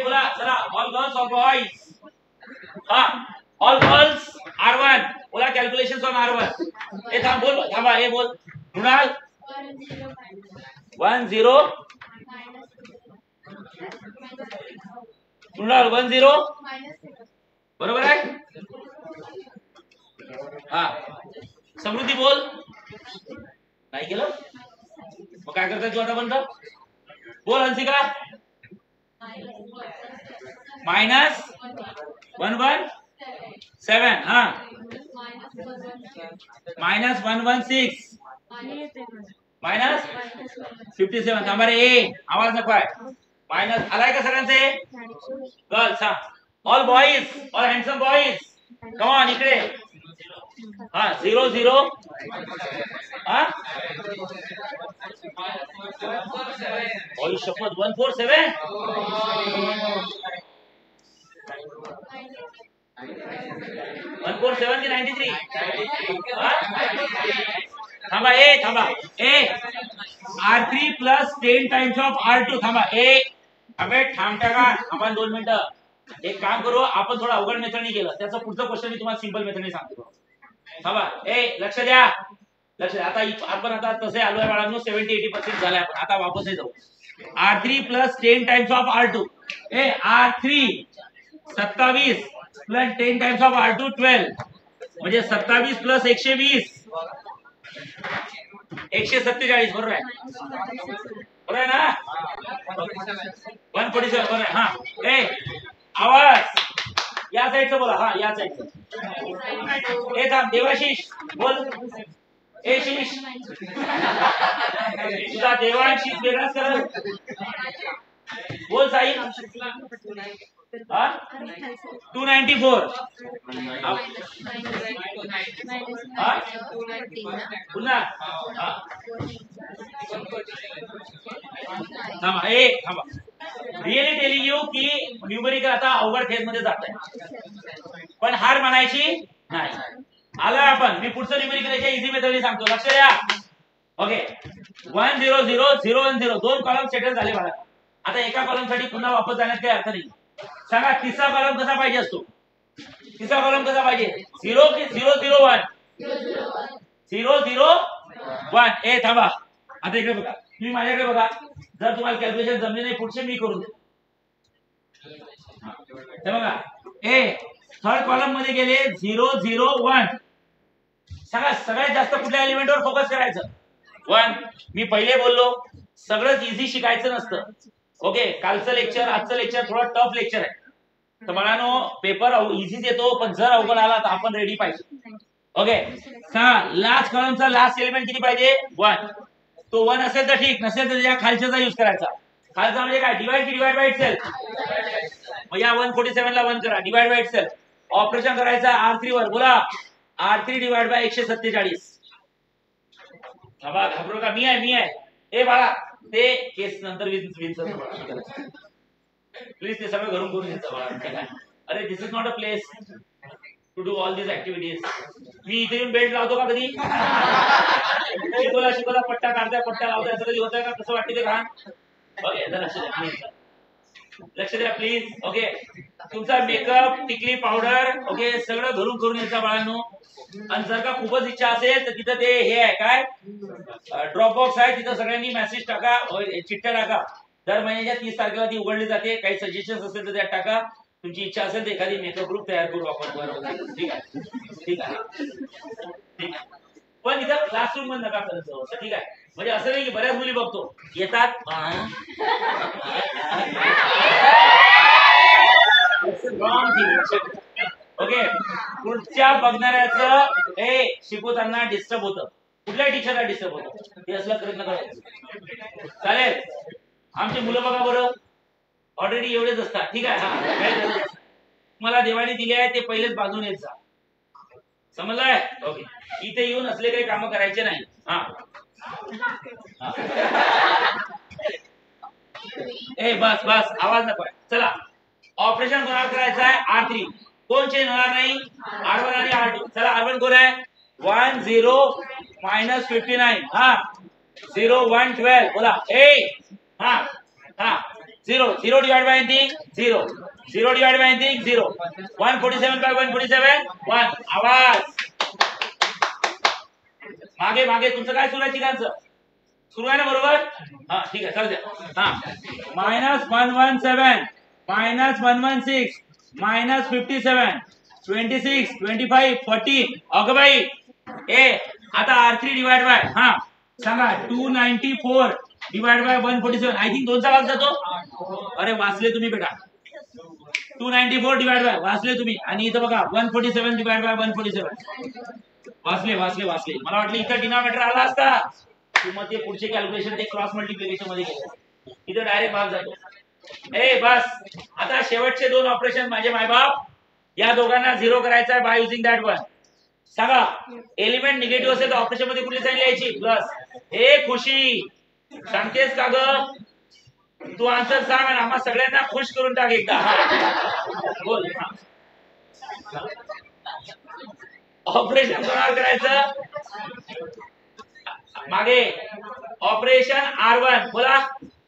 Speaker 1: बोला चला all girls all boys. All girls R1 बोला कॅल्क्युलेशन्स ऑन R1. हे थांब बोल थांबा हे बोल मृणाल 1 0 मृणाल 1 0 बरोबर आहे. हा समृद्धी बोल नाही केलं मग काय करताय तू आता बंद बोल. हंसिका मायनस 1 1 7 हा मायनस 1 1 6 मायनस 57. थांबा रे ए आवाज नको आहे. मायनस आलाय का सगळ्यांचे गर्ल्स. हा all boys all handsome boys come on इकडे. हा 0 0 हा ऑल शपथ 1 4 7 147 की 93. थांबा ए थांबा ए R3 plus 10 times of R2. थांबा ए अबे थांबता का आपण 2 मिनिटं. एक काम करू आपण थोडा अवघड मेथडने केलं त्याचा पुढचा क्वेश्चन मी तुम्हाला सिंपल मेथडने सांगतो. थांबा ए लक्ष द्या लक्ष द्या. आता आपण आता तसे आलोय बाळांनो 70-80% झाले आपण आता वापस जाऊ. R3 plus 10 times of R2 A R3 27 plus 10 times of R2 12 म्हणजे 27 प्लस 120 147 बरोबर आहे. बरोबर आहे ना 147 बरोबर आहे. हा ए आवाज या साईडचं बोला. हा या साईडचं ए थांब देवाशीष बोल ए शीश तुझा देवांशी वेगळाच कर. बोल साई. 294. पुन्हा थांबा थांबा. रिअली टेलिंग यू की न्यूमेरिकल आता अवघड फेज मध्ये जात आहे, पण हार म्हणायची नाही. आला आपण. मी पुढचं न्यूमेरिकल इझी मेथडने सांगतो, लक्ष द्या. ओके 1 0 0 0 1 0 दोन कॉलम सेटल झाले मला. आता एका कॉलम साठी पुन्हा वापस जाण्यात काही अर्थ नाही. सांगा तिसरा कॉलम कसा पाहिजे असतो? तिसरा कॉलम कसा पाहिजे? 0 की 0 0 1? 0 0 1. ए थांबा, आता इकडे बघा, तुम्ही माझ्याकडे बघा. जर तुम्हाला कॅल्क्युलेशन जमले नाही पुढचे मी करून दे. हे बघा, ए थर्ड कॉलम मध्ये गेले 0 0 1. सगळ्यात जास्त कुठल्या एलिमेंटवर फोकस करायचं? 1. मी पहिले बोललो सगळंच इझी शिकायचं नसतं. ओके, कालचं लेक्चर आजचं लेक्चर थोडं टफ लेक्चर आहे. तर म्हणानो पेपर इझीच येतो, पण जर अवघड आला तर आपण रेडी पाहिजे. ओके, लास्ट कॉलमचा लास्ट एलिमेंट किती पाहिजे? 1. तो 1 असेल तर ठीक, नसेल तर या खालच्याचा यूज करायचा. खालचा म्हणजे काय? डिवाइड की डिवाइड बाय इटसेल्फ. मग या 147 ला 1 करा, डिवाइड बाय इटसेल्फ. ऑपरेशन करायचा R3 वर. बोला R3 डिवाइड बाय 147. घाबरू का? मी आहे. ए बाळा, ते केस नंतर प्लीज ते सगळं घरून करून घ्यायचं बाळा. अरे this is not a place to do all this activities. मी इथे येऊन बेल्ट लावतो का कधी? शिकवला पट्टा काढताय, पट्टा लावताय, असं कधी होतंय का? कसं वाटतं ते? घाण. ओके, लक्ष द्या प्लीज. ओके, तुमचा मेकअप, टिकली, पावडर, ओके सगळं घरून करून यायचं बाळांनो. आणि जर का खूपच इच्छा असेल तर तिथं ते हे आहे काय, ड्रॉप बॉक्स आहे, तिथं सगळ्यांनी मेसेज टाका, चिठ्ठ्या टाका. दर महिन्याच्या 30 तारखेला ती उघडली जाते. काही सजेशन्स असेल तर त्यात टाका. तुमची इच्छा असेल तर एखादी मेकअप ग्रुप तयार करू आपण. ठीक आहे. पण इथं क्लासरूम मध्ये नका करत जाऊ, ठीक आहे? म्हणजे असं नाही की बऱ्याच मुली बघतो येतात ओके, पुढच्या बघणाऱ्याचं शिकवताना डिस्टर्ब होतं. कुठल्या टीचरला डिस्टर्ब होतं ते असलं करत नका. चालेल? आमची मुलं बघा बरं, ऑलरेडी एवढेच असतात. ठीक आहे, मला देवाने दिले आहे ते पहिलेच बांधून येत जा. समजलंय? ओके, इथे येऊन असले काही काम करायचे नाही. बस आवाज नको. चला, ऑपरेशन कोणाला करायचं आहे? R3. कोण चेंज होणार नाही? R1 आणि R2. चला, R1 कोण आहे? 1 0 -59. 0 1 12. बोला 0 0 divide by anything 0 0 divide by anything 0. 147 by 147 1. आवाज मागे तुमचं काय सुरू आहे? चिकांचं सुरू आहे ना? बरोबर. ठीक आहे, चालू द्या. -117 -116 -57 26 25 40. अगं बाई, आता R3 डिवाइड बाय सांगा 294 डिवाइड बाय 147. आय थिंक 2चा भाग जातो. अरे वाचले तुम्ही बेटा. 294 डिवाइड बाय वाचले तुम्ही. आणि इथं बघा 147 डिवाइड बाय 147 वाचले. मला वाटलं इथं डिनॉमिनेटर आला असता मग ते पुढचे कॅल्क्युलेशन ते क्रॉस मल्टिप्लिकेशन मध्ये केलं. इथं डायरेक्ट भाग जातो. बस आता शेवटचे 2 ऑपरेशन माझे मायबाप, या दोघांना 0 करायचा आहे बाय युजिंग दॅट वन. सांगा, एलिमेंट निगेटिव्ह असेल तर ऑपरेशन मध्ये कुठली साईन लिहायची? प्लस. खुशी सांगतेस का ग? तू आन्सर सांग आणि आम्हा सगळ्यांना खुश करून टाक एकदा. बोल. ऑपरेशन कोणावर करायचं? मागे ऑपरेशन R1. बोला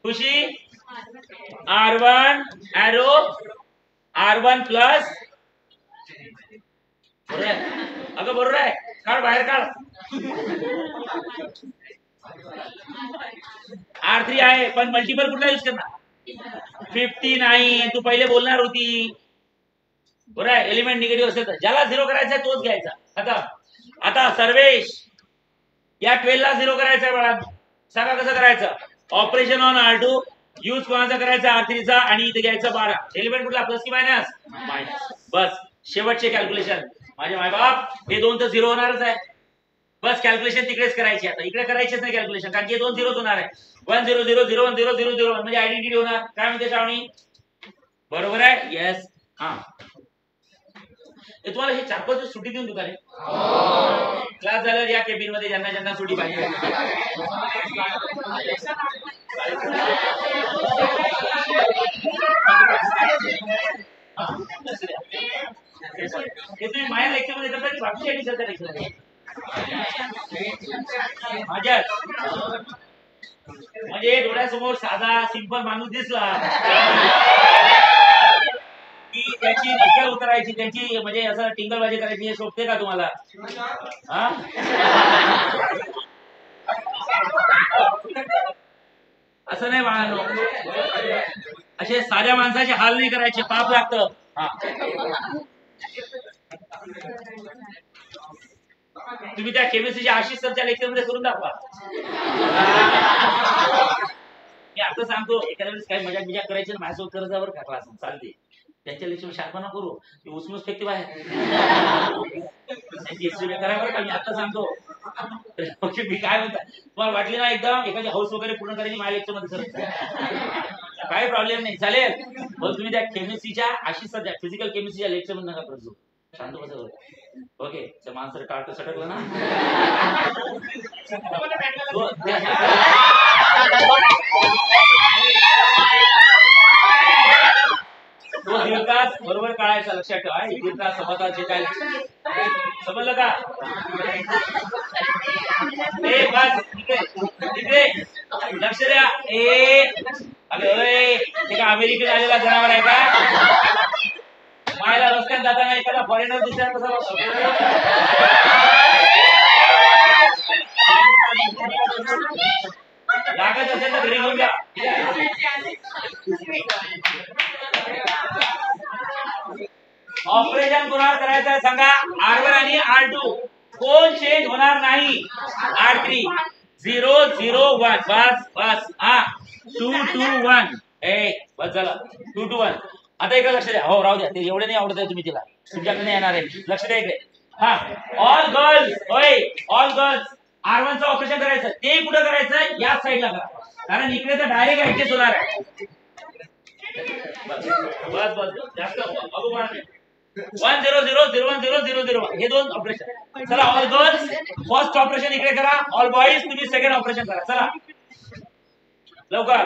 Speaker 1: खुशी. R1 arrow R1 plus. अगं बरोबर आहे, काढ बाहेर काढ. R3 आहे, पण मल्टिपल कुठला यूज करणार? 59. तू पहिले बोलणार होती. बरोबर आहे, एलिमेंट निगेटिव्ह असेल तर ज्याला 0 करायचा तोच घ्यायचा. आता सर्वेश, या 12 ला 0 करायचा आहे बाळा. सांगा कसं करायचं? ऑपरेशन ऑन R2 यूज कोणाचा करायचा? R3 चा. आणि इथे घ्यायचं 12. एलिमेंट कुठला? प्लस की मायनस? मायनस. बस शेवटचे कॅल्क्युलेशन माझे मायबाप. हे 2 तर 0 होणारच आहे.
Speaker 3: बस कॅल्क्युलेशन तिकडेच करायची, आता इकडे करायचीच नाही कॅल्क्युलेशन, कारण की 2 झिरोज होणार आहे. 1 0 0 0 1 0 0 0 1 म्हणजे आयडेंटिटी होणार. काय म्हणते श्रावणी? बरोबर आहे. येस. हा तुम्हाला हे 4-5 दिवस सुट्टी देऊन देऊ का रे? क्लास झाल्यावर या केबिन मध्ये ज्यांना ज्यांना सुट्टी पाहिजे. हे तुम्ही माझ्या लेक्चर मध्ये करता की बाकीच्या टीचरच्या लेक्चर मध्ये? माझ्या म्हणजे डोळ्यासमोर साधा सिंपल माणूस दिसला की त्याची नक्कल उतरायची, त्यांची म्हणजे असं टिंगलबाजी करायची, हे शोभते का तुम्हाला? हा असं नाही बाळांनो, असे साध्या माणसाचे हाल नाही करायचे, पाप लागतं. तुम्ही त्या केमिस्ट्रीच्या आशिष सरच्या लेक्चर मध्ये करून दाखवा. मी आता सांगतो, एखाद्या वेळेस काही मजा बिजा करायची ना माझ्यासोबत कर्जावर का क्लास चालते, त्यांच्या लेक्चर शार्पणा करू, ती उसमुस फेकते बाहेर. करा बरं का, मी आता सांगतो. मी काय म्हणता, तुम्हाला वाटली ना एकदम एखादी हाऊस वगैरे पूर्ण करायची माझ्या लेक्चर मध्ये सर, काही प्रॉब्लेम नाही, चालेल. पण तुम्ही त्या केमिस्ट्रीच्या आशिष सरच्या फिजिकल केमिस्ट्रीच्या लेक्चर मध्ये नका करतो. शांत बसा. ओके, माणसं टाळतं सटकलं ना. तो दीड तास बरोबर काढायचा, लक्षात ठेवा. दीड तास सभा काय समजलं का? ए बस तिकडे लक्ष द्या. ते का अमेरिकेत आलेला जनावर आहे का? मायला रस्त्यात जाताना एखादा फॉरेनर दिसला कसं लागत असेल तर घरी घेऊन जा. ऑपरेशन कोणावर करायचं आहे सांगा? R1 आणि R2 कोण चेंज होणार नाही. R3 0 0 1 बस बस. हा 2 2 1 बस झालं. 2 2 1. आता इकडे लक्ष द्या. हो राहू द्या, ते एवढे नाही आवडत आहे तुम्ही तिला, तुमच्याकडे येणार आहे. लक्ष द्या इकडे. हा ऑल गर्ल्स, होय ऑल गर्ल्स, R1 चं ऑपरेशन करायचं. ते कुठं करायचं? या साईडला करा, कारण इकडे तर डायरेक्ट ऍडजस्ट होणार आहे. बस बस जास्त बघू मला. 1 0 0 0 1 0 0 0 1 हे दोन ऑपरेशन. चला ऑल गर्ल्स फर्स्ट ऑपरेशन इकडे करा. ऑल बॉईज तुम्ही सेकंड ऑपरेशन करा. चला लवकर.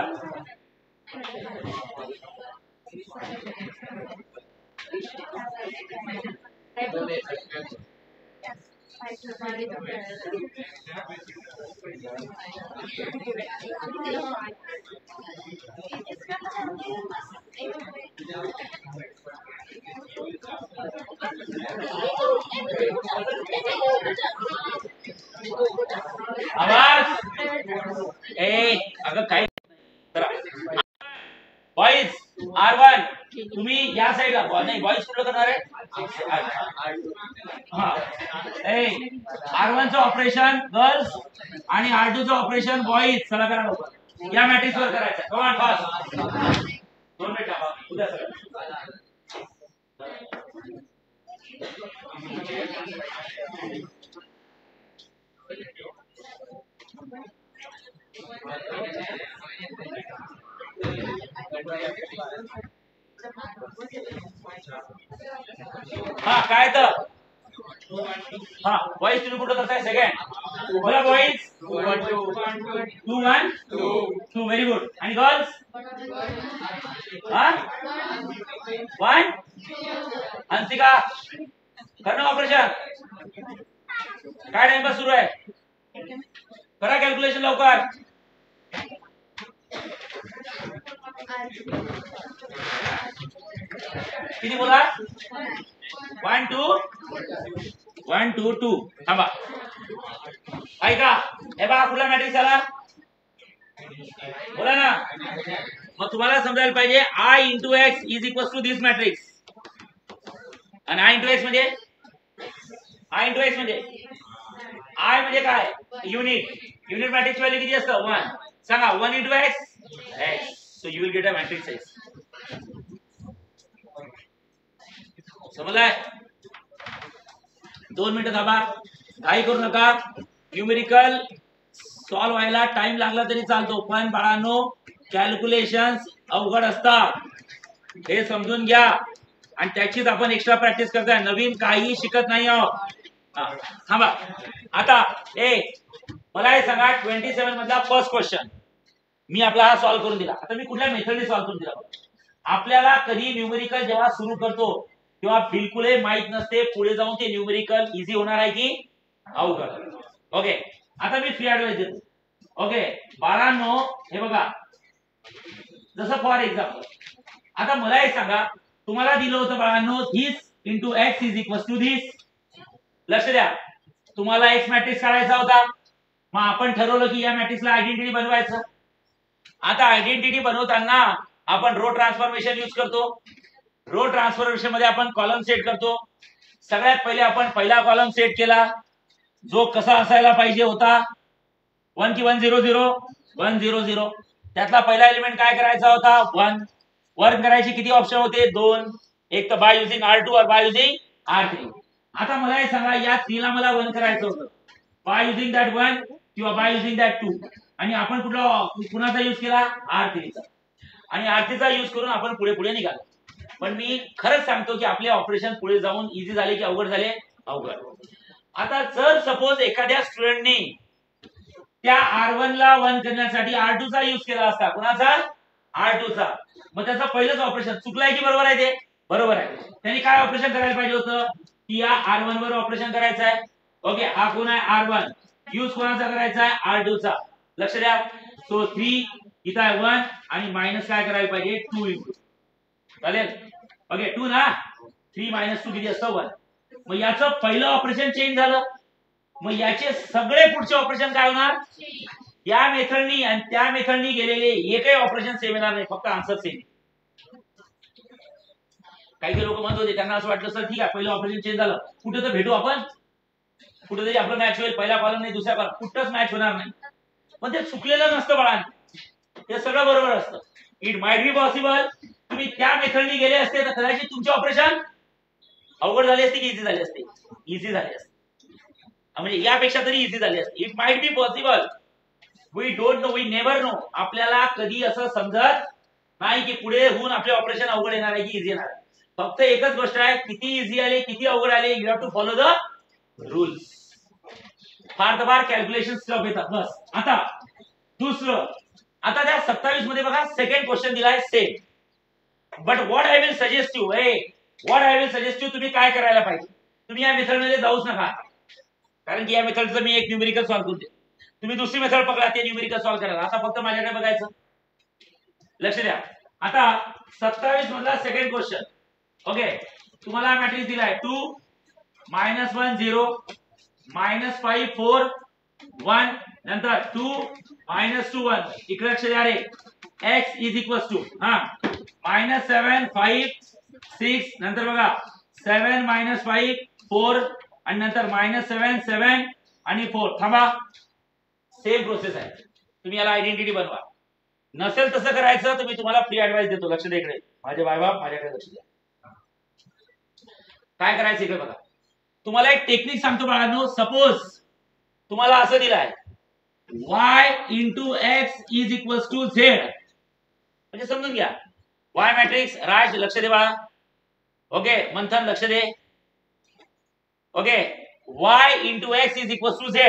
Speaker 3: आवाज अगं काय बॉईज R1 तुम्ही या साईडला. नाही बॉईज कुठलं करणार आहे? हा R1 चं ऑपरेशन गर्ल्स आणि R2 चं ऑपरेशन बॉईज. चला करा लवकर. या मॅट्रिक्स वर करायचं. कमान फास्ट. 2 मिनिट थांबा. उद्या सर हा काय तर हा बॉईज तुम्ही कुठं करताय? सेकंड. बोला बॉईज 2 1 2 व्हेरी गुड. आणि गर्ल्स हा 1 अंशिका करणं ऑपरेशन. काय टाइमपास सुरू आहे? करा कॅल्क्युलेशन लवकर. किती बोला? 1 2 1 2 2. थांबा ऐका. हे बघा कुठला मॅट्रिक्स आला बोला ना. मग तुम्हाला समजायला पाहिजे I into X is equals to this matrix. आणि I into X म्हणजे I into X म्हणजे I म्हणजे काय? युनिट. युनिट मॅट्रिक्स व्हॅल्यू किती असतं? 1. सांगा 1 into X X. So you will get a matrix X. समजलाय? 2 मिनिटं थांबा, काही करू नका. न्यूमेरिकल सॉल्व व्हायला टाइम लागला तरी चालतो, पण बाळांनो कॅल्क्युलेशन्स अवघड असतात, हे समजून घ्या. आणि त्याचीच आपण एक्स्ट्रा प्रॅक्टिस करताय, नवीन काही शिकत नाही आहोत. थांबा आता मला हे सांगा 27 मधला फर्स्ट क्वेश्चन मी आपला हा सॉल्व्ह करून दिला. आता मी कुठल्या मेथडने सॉल्व्ह करून दिला? आपल्याला कधी न्यूमेरिकल जेव्हा सुरू करतो तेव्हा बिलकुलही माहित नसते पुढे जाऊन ते न्यूमेरिकल इझी होणार आहे की अवघड. ओके, आता मी फ्री ऍडवाइस देतो. ओके बाळांनो, हे बघा, जसं फॉर एक्झाम्पल आता मला हे सांगा, तुम्हाला दिलं होतं बाळांनो this into x is equal to this. लक्ष द्या, तुम्हाला एक्स मॅट्रिक्स काढायचा होता, मग आपण ठरवलं की या मॅट्रिक्सला आयडेंटिटी बनवायचं. आता आयडेंटिटी बनवताना आपण रो ट्रान्सफॉर्मेशन यूज करतो. रो ट्रान्सफॉर्मेशन मध्ये आपण कॉलम सेट करतो. सगळ्यात पहिले आपण पहिला कॉलम सेट केला, जो कसा असायला पाहिजे होता, 1 की 1 0 0 1 0 0. त्यातला पहिला एलिमेंट काय करायचा होता, 1. वर करायचे किती ऑप्शन होते, 2. एक तर बाय युजिंग R2 और बाय युजिंग R3. आता मला हे सांगा, या 3 ला मला 1 करायचं होतं, बाय युजिंग दॅट 1 किंवा बाय युजिंग दॅट 2. आणि आपण कुणाचा यूज केला, R3 चा. आणि R3 चा यूज करून आपण पुढे पुढे निघालो. पण मी खरंच सांगतो की आपले ऑपरेशन पुढे जाऊन इझी झाले की अवघड झाले, अवघड. आता जर सपोज एखाद्या स्टुडंटने त्या R1 ला 1 करण्यासाठी R2 चा यूज केला असता, कुणाचा, R2 चा, मग त्याचं पहिलंच ऑपरेशन चुकलाय की बरोबर आहे, ते बरोबर आहे. त्यांनी काय ऑपरेशन करायला पाहिजे होतं की या R1 वर ऑपरेशन करायचं आहे. ओके, हा कोण आहे, R1. यूज कोणाचा करायचा आहे, R2 चा. लक्ष द्या, सो 3 इथं आहे 1 आणि मायनस काय करायला पाहिजे, 2 इंटू. चालेल, ओके 2 ना, 3 - 2 किती असतं, 1. मग याचं पहिलं ऑपरेशन चेंज झालं, मग याचे सगळे पुढचे ऑपरेशन काय होणार, या मेथडनी आणि त्या मेथडनी गेलेले एकही ऑपरेशन सेम येणार नाही, फक्त आन्सर सेम. काही लोक म्हणत होते, त्यांना असं वाटलं सर ठीक आहे पहिलं ऑपरेशन चेंज झालं, कुठे तर भेटू आपण, कुठेतरी आपलं मॅच होईल, पहिला कॉलम नाही दुसऱ्या कॉलम, कुठंच मॅच होणार नाही. पण ते चुकलेलं नसतं बाळांनो, ते सगळं बरोबर असतं. इट माइट बी पॉसिबल तुम्ही त्या मेथडनी गेले असते तर कदाचित तुमचे ऑपरेशन अवघड झाले असते की इझी झाले असते, इझी झाले असते, म्हणजे यापेक्षा तरी इझी झाले असते. It might be possible, we don't know, we never know. आपल्याला कधी असं समजत नाही की पुढे होऊन आपले ऑपरेशन अवघड येणार आहे की इझी येणार आहे. फक्त एकच गोष्ट आहे, किती इझी आले किती अवघड आले, you have to follow the rules. फार तर फार कॅल्क्युलेशन स्टफ येतात बस. आता दुसरं, आता त्या 27 मध्ये बघा सेकंड क्वेश्चन दिलाय same. But what I will suggest you, what I will suggest you, तुम्ही काय करायला पाहिजे, तुम्ही या मेथड मध्ये जाऊच नका, कारण की या मेथडचं मी एक न्यूमेरिकल सॉल्व्ह करून देतो. तुम्ही दुसरी मेथड पकडा ते न्यूमेरिकल सॉल्व्ह करायला. आता फक्त माझ्याकडे बघायचं, लक्ष द्या. आता 27 मधला सेकंड क्वेश्चन. ओके, तुम्हाला मॅट्रिक्स दिलाय 2 -1 0 -5 4 1 नंतर 2 -2 1. इकडे लक्ष द्या रे, x इज इक्वल टू -7 5 6 नंतर बघा 7 -5 4 आणि नंतर -7 7 आणि 4. थांबा, सेम प्रोसेस आहे, तुम्ही याला आयडेंटिटी बनवा. नसेल तसं करायचं तर मी तुम्हाला फ्री ऍडवाइस देतो. लक्ष द्या इकडे, माझे बाप माझ्याकडे लक्ष द्या. काय करायचं इकडे बघा, तुम्हाला एक टेक्निक सांगतो बाळांनो. सपोज तुम्हाला असं दिलाय y into x is equal to z, म्हणजे समजून घ्या y मॅट्रिक्स. राज लक्ष दे बाळा, ओके मंथन लक्ष दे. Okay, y into x is equal to z,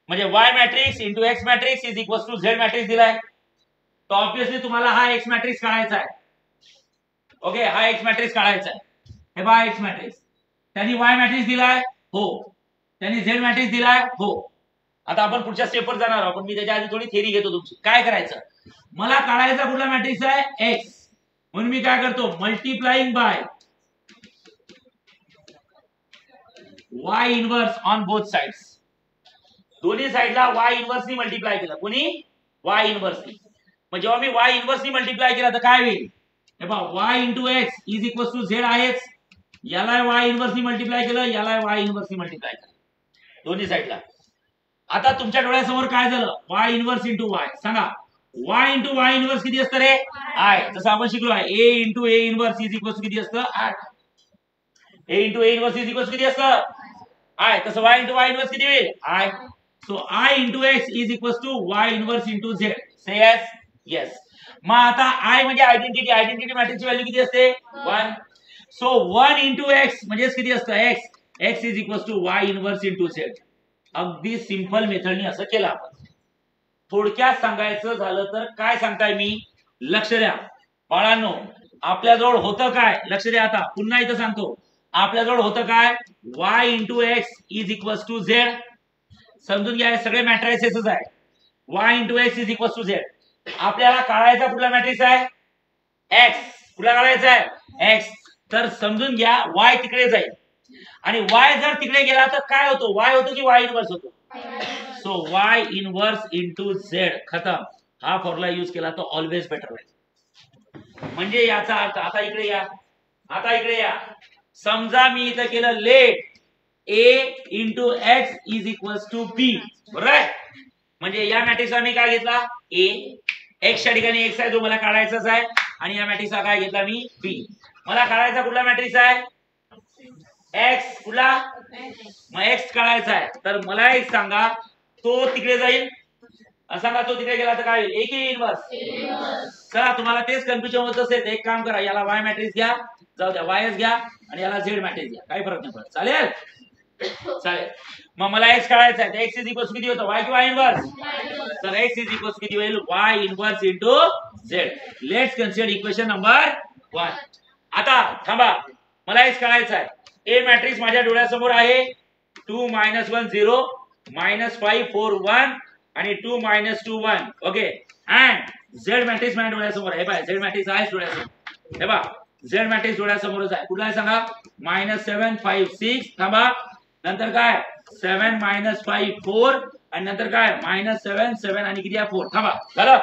Speaker 3: म्हणजे y matrix into x matrix is equal to z matrix दिलाय. तर ऑब्विसली तुम्हाला हा x मॅट्रिक्स काढायचा आहे. ओके, हा x मॅट्रिक्स काढायचा आहे. हे बघा x मॅट्रिक्स, त्यांनी y मॅट्रिक्स दिलाय, हो, त्यांनी z मॅट्रिक्स दिलाय, हो. आता आपण पुढच्या स्टेपवर जाणार आहोत, पण मी त्याच्या आधी थोडी थेरी घेतो तुमची. काय करायचं, मला काढायचा कुठला मॅट्रिक्स आहे, x, म्हणून मी काय करतो, multiplying by y inverse on both sides. दोन्ही साइडला y इनवर्स नी मल्टिप्लाय केलं, कोणी, y इनवर्स नी. मग जेव्हा मी y इनवर्स नी मल्टिप्लाय केला तर काय होईल, हे पहा y into x is equal to z आहेच, याला y इनवर्स नी मल्टिप्लाय केलं, याला y इनवर्स नी मल्टिप्लाय केलं, दोन्ही साइडला. आता तुमच्या डोळ्यासमोर काय झालं, y इनवर्स इंटू y. सांगा y इंटू y इनवर्स किती असतं रे, i. जसं आपण शिकलो आहे a into a inverse is equal to किती असतं, 8. a into a inverse is equal to किती असतं, i. तसं y इंटू y इनवर्स किती होईल, i. So I into x is equals to y inverse into z. Say yes. Yes. मग आता I म्हणजे आयडेंटिटी मॅट्रिक्सची व्हॅल्यू किती असते 1. सो 1 into x म्हणजे किती असतं x is equals to y inverse into z. अगदी सिंपल मेथडनी असं केलं आपण. थोडक्यात सांगायचं झालं तर काय सांगताय मी, लक्ष द्या बाळांनो. आपल्याजवळ होतं काय, लक्ष द्या. आता पुन्हा इथं सांगतो, आपल्याजवळ होतं काय, y into x is equals to z. समजून घ्या, सगळे मॅट्रिसेसच आहे. y into x is equals to z. आपल्याला काढायचा कुठला मॅट्रिक्स आहे x. कुठला काढायचा आहे x. तर समजून घ्या y तिकडे जाईल आणि y जर तिकडे गेला तर काय होतो, y होतो की y इन्व्हर्स होतो. So y inverse into z. खतम. हा फॉर्म्युला यूज केला तर ऑलवेज बेटर होईल. म्हणजे याचा अर्थ, आता इकडे या, आता इकडे या. समजा मी इथं केलं let a into x is equals to b. बरोबर आहे. म्हणजे या मॅट्रिक्सला मी काय घेतला a, x च्या ठिकाणी x आहे जो मला काढायचाच आहे, आणि या मॅट्रिक्सला काय घेतला मी b. मला काढायचा कुठला मॅट्रिक्स आहे x. कुठला, मग x काढायचा आहे. तर मला एक सांगा, तो तिकडे जाईल, सांगा तो तिकडे गेला तर काय होईल, एक इन्व्हर्स. चला तुम्हाला तेच कन्फ्युजन होत असेल, एक काम करा, याला y मॅट्रिक्स घ्या, जाऊ द्या y घ्या, आणि याला z मॅट्रिक्स घ्या, काही फरक नाही पडत. चालेल चालेल. मग मला x काढायचा आहे, x इज इक्वल्स किती होतं, y किंवा इन्व्हर्स. तर x इज इक्वल्स किती होईल, y inverse into z. Let's consider equation number 1. आता थांबा, मला x काढायचा आहे. a मॅट्रिक्स माझ्या डोळ्यासमोर आहे, 2 -1 0 -5 4 1 आणि 2 -2 1. ओके. अँड z मॅट्रिक्स माझ्या डोळ्यासमोर आहे. बाय z मॅट्रिक्स आहे डोळ्यासमोर. हे बा z मॅट्रिक्स डोळ्यासमोरच आहे. कुठला आहे सांगा, -7 5 6. थांबा, नंतर काय 7 -5 4 आणि नंतर काय -7 7 आणि किती आहे 4. थांबा, झालं.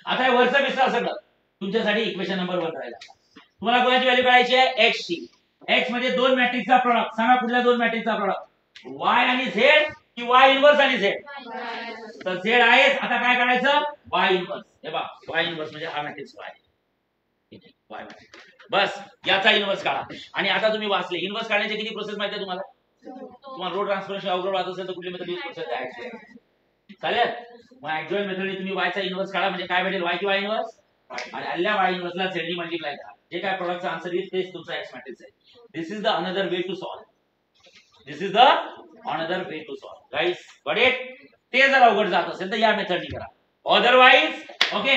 Speaker 3: आता हे वरचं मिश्रण सगळं तुमच्यासाठी इक्वेशन नंबर 1 राहिला. तुम्हाला कोणाची व्हॅल्यू काढायची आहे, x ची. x म्हणजे दोन मॅट्रिक्सचा प्रॉडक्ट. सांगा कुठल्या दोन मॅट्रिक्सचा प्रॉडक्ट, y आणि z की y इन्व्हर्स आणि z. तर z आहे. आता काय काढायचं, y इन्व्हर्स. हे बघा y इन्व्हर्स म्हणजे हा मॅट्रिक्स y. y matrix. बस याचा इन्व्हर्स काढा. आणि आता तुम्ही वाचले, इन्व्हर्स काढण्याची किती प्रोसेस माहिती आहे तुम्हाला. तुम्हाला रो ट्रान्सफॉर्मेशन अवघड वाटत असेल तर कुठली मेथड यूज करू शकता, चालेल. मग ऍक्च्युअल मेथडने तुम्ही y चा इन्व्हर्स काढा, म्हणजे काय भेटेल, y किंवा इन्व्हर्स, आणि आल्या y इन्व्हर्सला z ने मल्टिप्लाय करा. जे काय प्रोडक्टचा आन्सर येईल तेच तुमचा x मॅट्रिक्स आहे. This is the another way to solve. This is the another way to solve. Guys got it. ते जर अवघड जात असेल तर या मेथडने करा. Otherwise okay,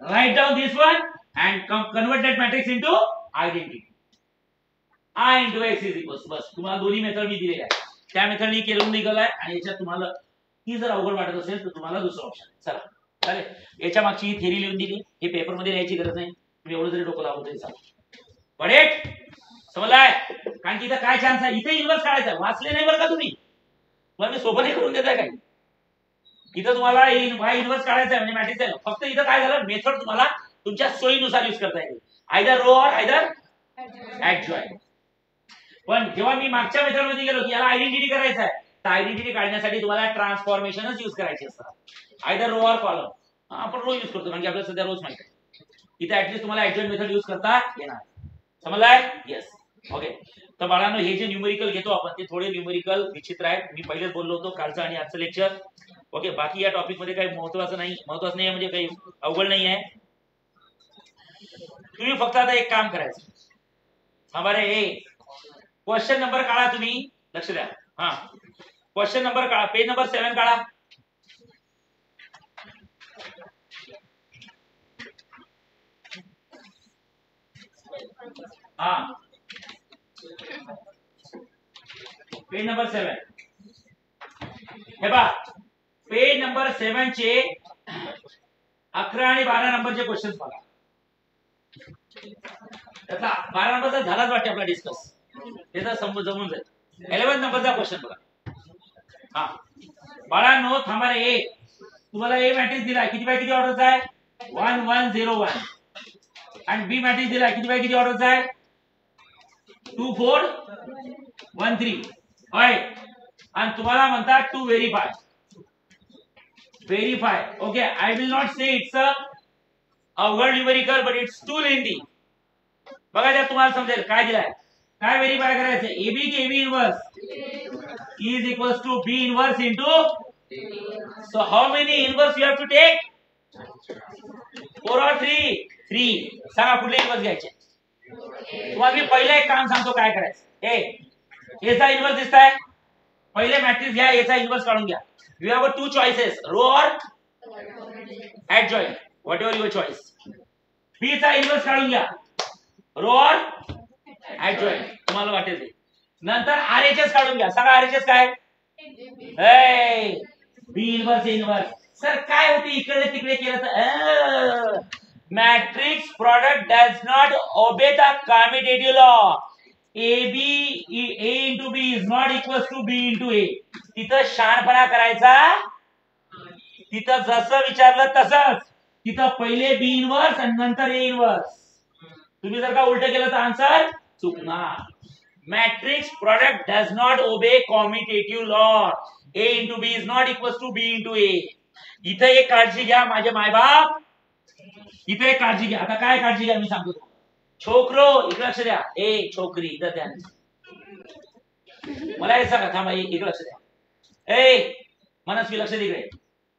Speaker 3: write down this one and convert that matrix into identity. I into x is equals. बस तुम्हाला दोन्ही मेथड मी दिलेल्या आहे, त्या मेथडनी केलं निघालाय. आणि याच्यात तुम्हाला ही जर अवघड वाटत असेल तर तुम्हाला दुसरा ऑप्शन. चला चालेल. याच्या मागची थेरी लिहून दिली, हे पेपर मध्ये लिहायची गरज नाही, तुम्ही एवढं जरी डोकं लावून तरी चालेल. बट समजलाय, कारण की इथं काय चान्स आहे, इथे इन्व्हर्स काढायचा. वाचले नाही बरं का तुम्ही, तुम्हाला मी सोपं नाही करून देताय काय. इथं तुम्हाला y इन्व्हर्स काढायचा आहे म्हणजे मॅट्रिक्स आहे. फक्त इथं काय झालं, मेथड तुम्हाला तुमच्या सोयीनुसार यूज करता येईल, आयदर रो और आयदर ऍडजॉइन. पण जेव्हा मी मागच्या मेथड मध्ये गेलो की याला आयडेंटिटी करायचं आहे, तर आयडेंटिटी काढण्यासाठी तुम्हाला ट्रान्सफॉर्मेशनच यूज करायची असतात, आयदर रो और कॉलम. आपण रो यूज करतो कारण की आपल्याला सध्या रोज माहिती आहे. इथे ऍटलीस्ट तुम्हाला ऍडजॉइन मेथड यूज करता येणार. समजलाय, येस. ओके. तर बाळांनो, हे जे न्यूमेरिकल घेतो आपण ते थोडे न्यूमेरिकल विचित्र आहेत. मी पहिलेच बोललो होतो, कालचं आणि आजचं लेक्चर. ओके, बाकी या टॉपिक मध्ये काही महत्वाचं नाही आहे, म्हणजे काही अवघड नाही आहे. तुम्ही फक्त आता एक काम करायचं, हमारे क्वेश्चन नंबर काढा. तुम्ही लक्ष द्या. हा, क्वेश्चन नंबर काढा, पेज नंबर 7 काढा. हा, पेज नंबर 7. हे बघा, पेज नंबर 7 चे 11 आणि 12 नंबरचे क्वेश्चन बघा. त्याचा 12 नंबरचा झालाच वाटते आपला डिस्कस, त्याचा जमून जाईल. 11 नंबरचा क्वेश्चन बघा. हा बाळांनो, थांबा रे. तुम्हाला ए मॅट्रिक्स दिलाय, किती बाय किती ऑर्डरचा आहे, 1 1 0 1. आणि बी मॅट्रिक्स दिलाय, किती बाय किती ऑर्डरचा आहे, 2 4 1 3. होय. आणि तुम्हाला म्हणतात to verify. Okay, I will not say it's a अवघड numerical, but it's too lengthy. बघा त्यात तुम्हाला समजेल काय दिलाय, काय व्हेरीफाय करायचं, एबी की AB inverse. is equals to B inverse into. So how many inverse you have to take? 4 or 3? 3. सांगा कुठले इन्व्हर्स घ्यायचे. तुम्हाला मी पहिलं एक काम सांगतो काय करायचं. याचा इन्व्हर्स दिसताय. पहिले मॅट्रिक्स घ्या, याचा इन्व्हर्स काढून घ्या. You have two choices, row और adjoint, whatever your choice. B चा इन्व्हर्स काढून घ्या, रो और adjoint, तुम्हाला वाटेल ते. नंतर RHS काढून घ्या. सांगा RHS काय? B inverse. सर काय होते इकडे तिकडे केलं तर matrix product does not obey the commutative law. A into B is not equals to B into A. तिथं शहाणपणा करायचा. तिथं जसं विचारलं तसंच. तिथं पहिले B इन्व्हर्स आणि नंतर A इन्व्हर्स. तुम्ही जर का उलट केलं तर आन्सर चुकणार. Matrix product does not obey commutative law. A into B is not equals to B into A. इथे एक काळजी घ्या माझे मायबाप. इथे एक काळजी घ्या. आता काय काळजी घ्या मी सांगतो. छोकरो इकडे लक्ष द्या. छोकरी इकडे द्या. मला हे सांगा, थांबा इकडे लक्ष द्या. मनस्वी लक्ष दे इकडे.